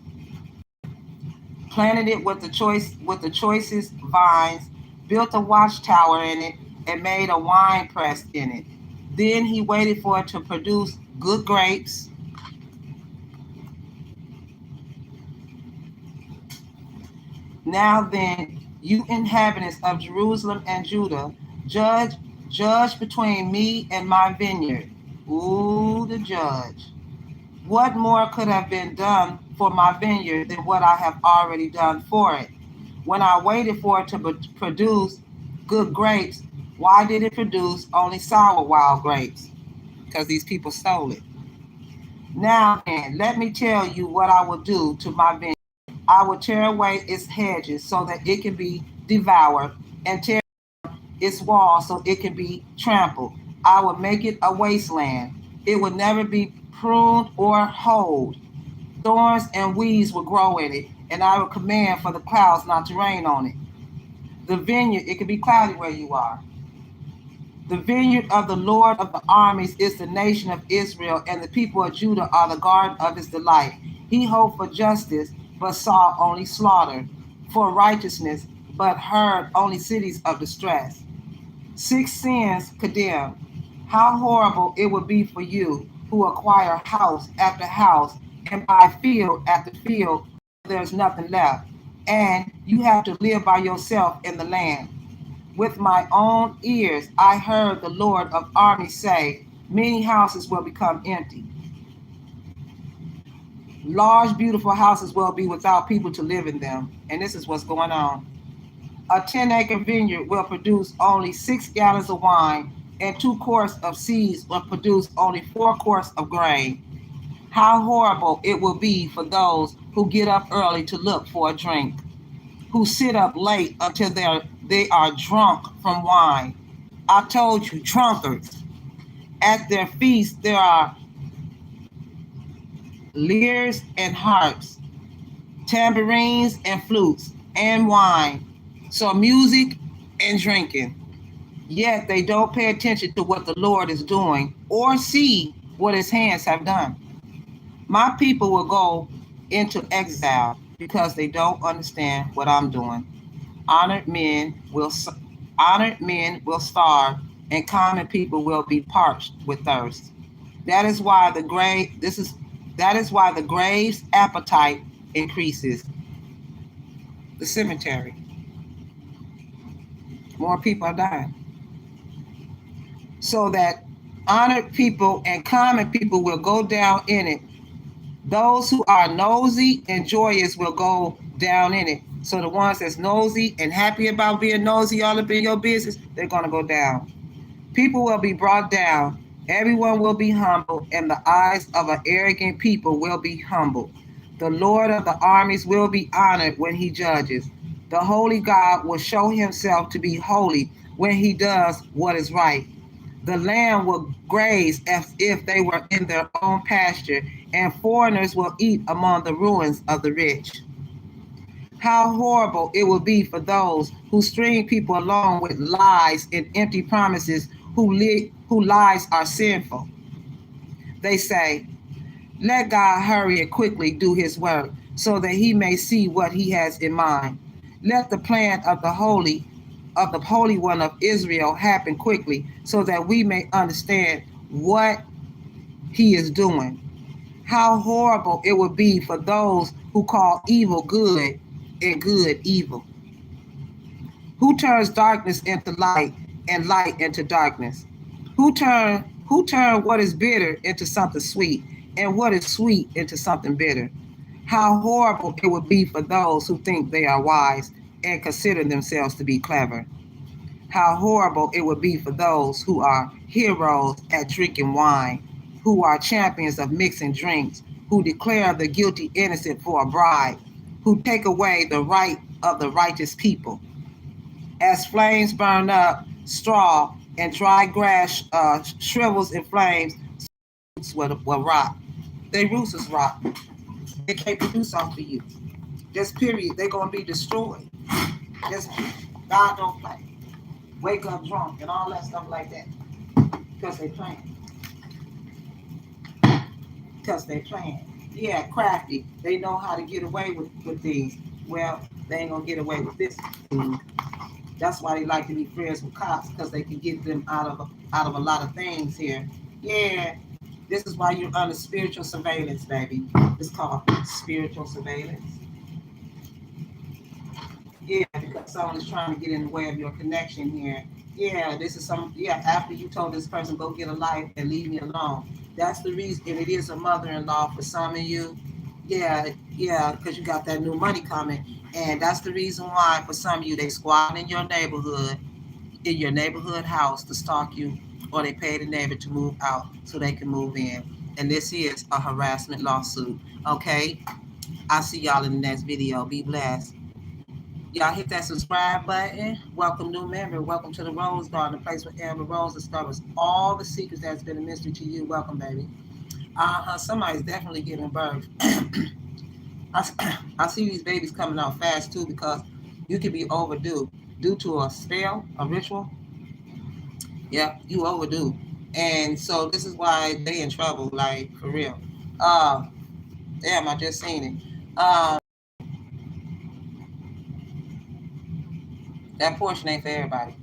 planted it with the choicest vines, built a watchtower in it, and made a wine press in it. Then he waited for it to produce good grapes. Now then, you inhabitants of Jerusalem and Judah, judge between me and my vineyard. Ooh, the judge. What more could have been done for my vineyard than what I have already done for it? When I waited for it to produce good grapes, why did it produce only sour wild grapes? Because these people stole it. Now then, let me tell you what I will do to my vineyard. I will tear away its hedges so that it can be devoured, and tear its walls so it can be trampled. I will make it a wasteland. It will never be pruned or hoed. Thorns and weeds will grow in it, and I will command for the clouds not to rain on it. The vineyard, it can be cloudy where you are. The vineyard of the Lord of the armies is the nation of Israel, and the people of Judah are the garden of his delight. He hoped for justice, but saw only slaughter, for righteousness, but heard only cities of distress. 6 sins condemned. How horrible it would be for you who acquire house after house and buy field after field, there's nothing left, and you have to live by yourself in the land. With my own ears, I heard the Lord of armies say, many houses will become empty. Large, beautiful houses will be without people to live in them. And this is what's going on. A 10-acre vineyard will produce only 6 gallons of wine, and 2 quarts of seeds will produce only 4 quarts of grain. How horrible it will be for those who get up early to look for a drink, who sit up late until they are drunk from wine. I told you, drunkards. At their feast there are lyres and harps, tambourines and flutes, and wine. So music and drinking. Yet they don't pay attention to what the Lord is doing or see what his hands have done. My people will go into exile because they don't understand what I'm doing. Honored men will honored men will starve, and common people will be parched with thirst. That is why the grave's appetite increases. The cemetery. More people are dying. So that honored people and common people will go down in it. Those who are nosy and joyous will go down in it. So the ones that's nosy and happy about being nosy all up in your business, they're going to go down. People will be brought down. Everyone will be humbled, and the eyes of an arrogant people will be humbled. The Lord of the armies will be honored when he judges. The holy God will show himself to be holy when he does what is right. The land will graze as if they were in their own pasture, and foreigners will eat among the ruins of the rich. How horrible it will be for those who string people along with lies and empty promises, who lies are sinful. They say, let God hurry and quickly do his work so that he may see what he has in mind. Let the plan of the Holy One of Israel happen quickly so that we may understand what he is doing. How horrible it would be for those who call evil good and good evil. Who turns darkness into light and light into darkness? Who Who turned what is bitter into something sweet, and what is sweet into something bitter? How horrible it would be for those who think they are wise and consider themselves to be clever. How horrible it would be for those who are heroes at drinking wine, who are champions of mixing drinks, who declare the guilty innocent for a bribe, who take away the right of the righteous people. As flames burn up straw and dry grass shrivels in flames, roots will rot. Their roots is rotten. They can't produce off of you. Just period. They're gonna be destroyed. Just God don't play. Wake up drunk and all that stuff like that. Because they playing. Yeah, crafty. They know how to get away with things. Well, they ain't gonna get away with this. That's why they like to be friends with cops, because they can get them out of a lot of things here. Yeah, this is why you're under spiritual surveillance, baby. It's called spiritual surveillance. Yeah, because someone is trying to get in the way of your connection here. Yeah, this is after you told this person, go get a life and leave me alone. That's the reason, and it is a mother-in-law for some of you. Yeah, because you got that new money coming. And that's the reason why, for some of you, they squatting in your neighborhood house to stalk you, or they pay the neighbor to move out so they can move in. And this is a harassment lawsuit. Okay? I'll see y'all in the next video. Be blessed. Y'all hit that subscribe button. Welcome new member. Welcome to the Rose Garden, the place where Amber Rose discovers all the secrets that's been a mystery to you. Welcome, baby. Somebody's definitely giving birth. I see these babies coming out fast too, because you could be overdue due to a spell, a ritual. Yep, you overdue. And so this is why they in trouble, like, for real. Damn, I just seen it. That portion ain't for everybody.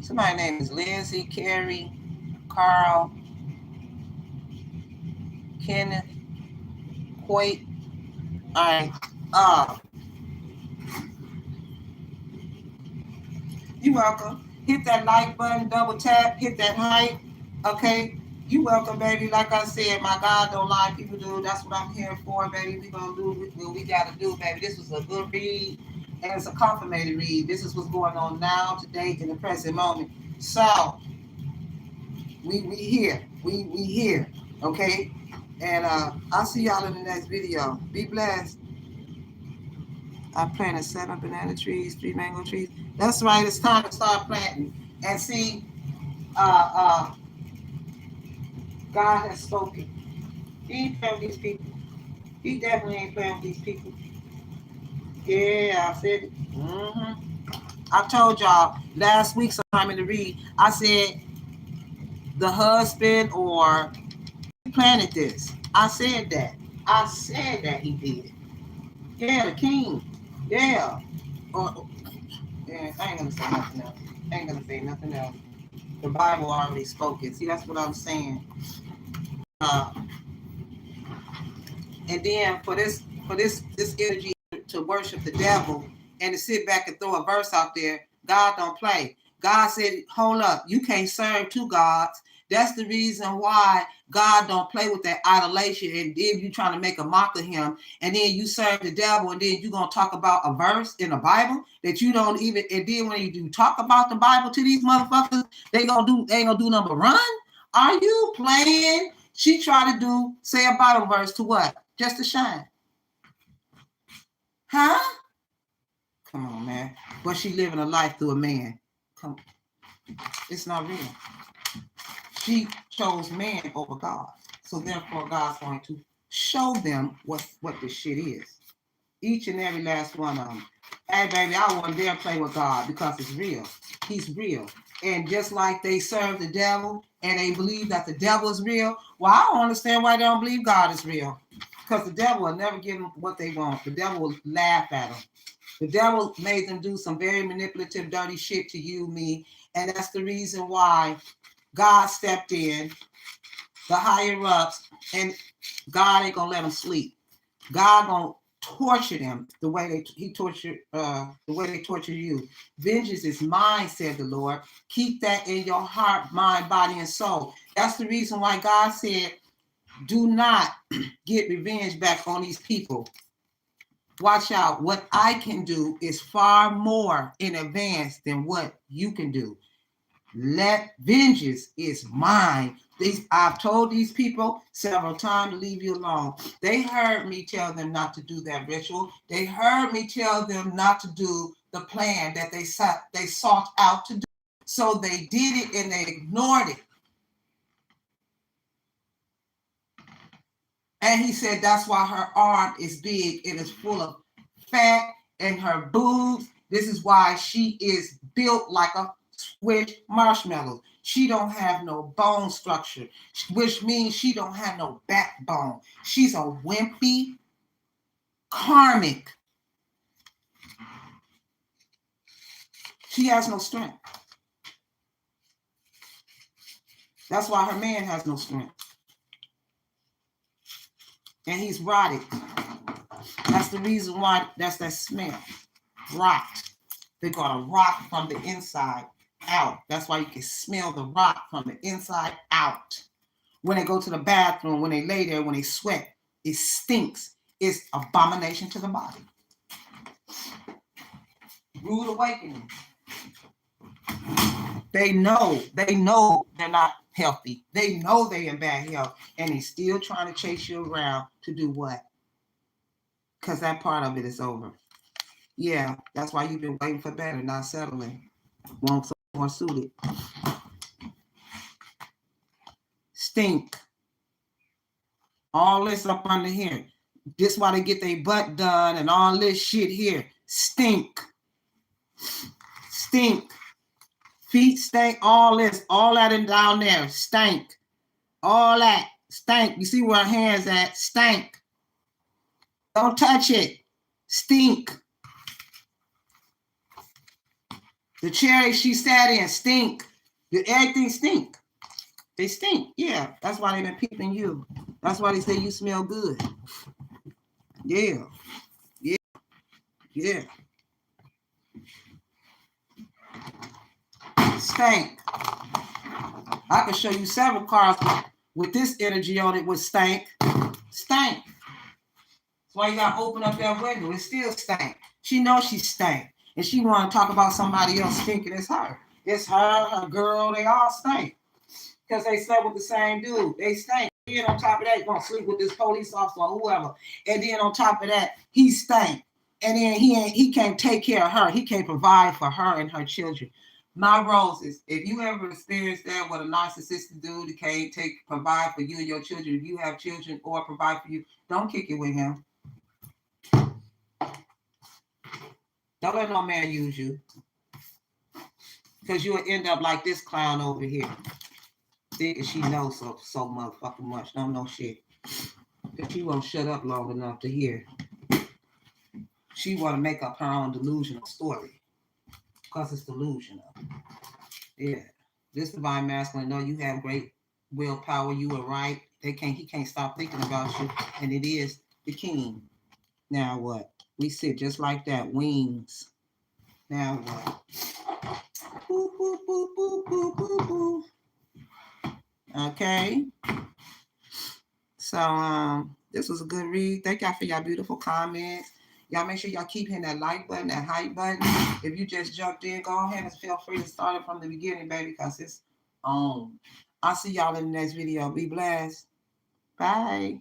Somebody's name is Lindsay, Carrie, Carl, Kenneth, Quake. All right. You're welcome. Hit that like button, double tap, hit that hype. Okay. You welcome, baby. Like I said, my God don't lie, people do. That's what I'm here for, baby. We gonna do what we gotta do, baby. This was a good read, and it's a confirmative read. This is what's going on now, today, in the present moment. So we here. We here. Okay. And I'll see y'all in the next video. Be blessed. I planted 7 banana trees, 3 mango trees. That's right. It's time to start planting. And see, God has spoken. He ain't playing with these people. He definitely ain't playing with these people. Yeah, I said it. I told y'all last week, sometime in the read, I said the husband or he planted this. I said that. He did. Yeah, the king. Yeah. Yeah, I ain't gonna say nothing else. The Bible already spoke it. See, that's what I'm saying. And then for this energy to worship the devil and to sit back and throw a verse out there, God don't play. God said, hold up, you can't serve 2 gods. That's the reason why God don't play with that idolation. And then you trying to make a mock of him, and then you serve the devil, and then you gonna talk about a verse in the Bible that you don't even. And then when you do talk about the Bible to these motherfuckers, they ain't gonna do number run. Are you playing? She tried to say a Bible verse to what? Just to shine. Huh? Come on, man. But she living a life through a man. Come on. It's not real. She chose man over God. So therefore, God's going to show them what this shit is. Each and every last one of them. Hey, baby, I wouldn't dare play with God, because it's real. He's real. And just like they serve the devil and they believe that the devil is real, well, I don't understand why they don't believe God is real. Because the devil will never give them what they want. The devil will laugh at them. The devil made them do some very manipulative, dirty shit to you, me. And that's the reason why God stepped in, the higher ups, and God ain't going to let them sleep. God gonna torture them the way they torture you. Vengeance is mine, said the Lord. Keep that in your heart, mind, body, and soul. That's the reason why God said, do not get revenge back on these people. Watch out. What I can do is far more in advance than what you can do. Let vengeance is mine. I've told these people several times to leave you alone. They heard me tell them not to do that ritual. They heard me tell them not to do the plan that they sought out to do. So they did it and they ignored it. And he said that's why her arm is big and is full of fat and her boobs. This is why she is built like a Swiss marshmallow. She don't have no bone structure, which means she don't have no backbone. She's a wimpy karmic. She has no strength. That's why her man has no strength. And he's rotted. That's the reason why. That's that smell. Rot. They're gonna rot from the inside out. That's why you can smell the rot from the inside out. When they go to the bathroom, when they lay there, when they sweat, it stinks. It's abomination to the body. Rude awakening. They know they're not healthy. They know they're in bad health, and they're still trying to chase you around to do what? Because that part of it is over. Yeah, that's why you've been waiting for better, not settling. Want someone suited. Stink. All this up under here. This why they get their butt done and all this shit here. Stink. Stink. Feet stink. All this. All that and down there. Stank. All that. Stank. You see where her hands at? Stank. Don't touch it. Stink. The cherry she sat in stink. Everything stink. They stink. Yeah. That's why they've been peeping you. That's why they say you smell good. Yeah. Yeah. Yeah. Stank. I can show you several cars with this energy on it with stank. Stank. That's why you gotta open up that window. It still stank. She knows she stank. And she wanna talk about somebody else stinking. It's her. It's her girl, they all stink. Because they slept with the same dude. They stink. And on top of that, you're gonna sleep with this police officer or whoever. And then on top of that, he stank. And then he can't take care of her. He can't provide for her and her children. My roses, if you ever experienced that with a narcissistic dude who can't provide for you and your children, if you have children or provide for you, don't kick it with him. Don't let no man use you. Because you'll end up like this clown over here. Thinking she knows so motherfucking much. Don't know shit. Because she won't shut up long enough to hear. She want to make up her own delusional story. Because it's delusional. Yeah. This divine masculine, know you have great willpower. You are right. He can't stop thinking about you. And it is the king. Now what? We sit just like that. Wings. Now what? Boop, boop, boop, boop, boop, boop, boop. Okay. So this was a good read. Thank y'all for y'all beautiful comments. Y'all make sure y'all keep hitting that like button, that hype button. If you just jumped in, go ahead and feel free to start it from the beginning, baby, because it's on. I'll see y'all in the next video. Be blessed. Bye.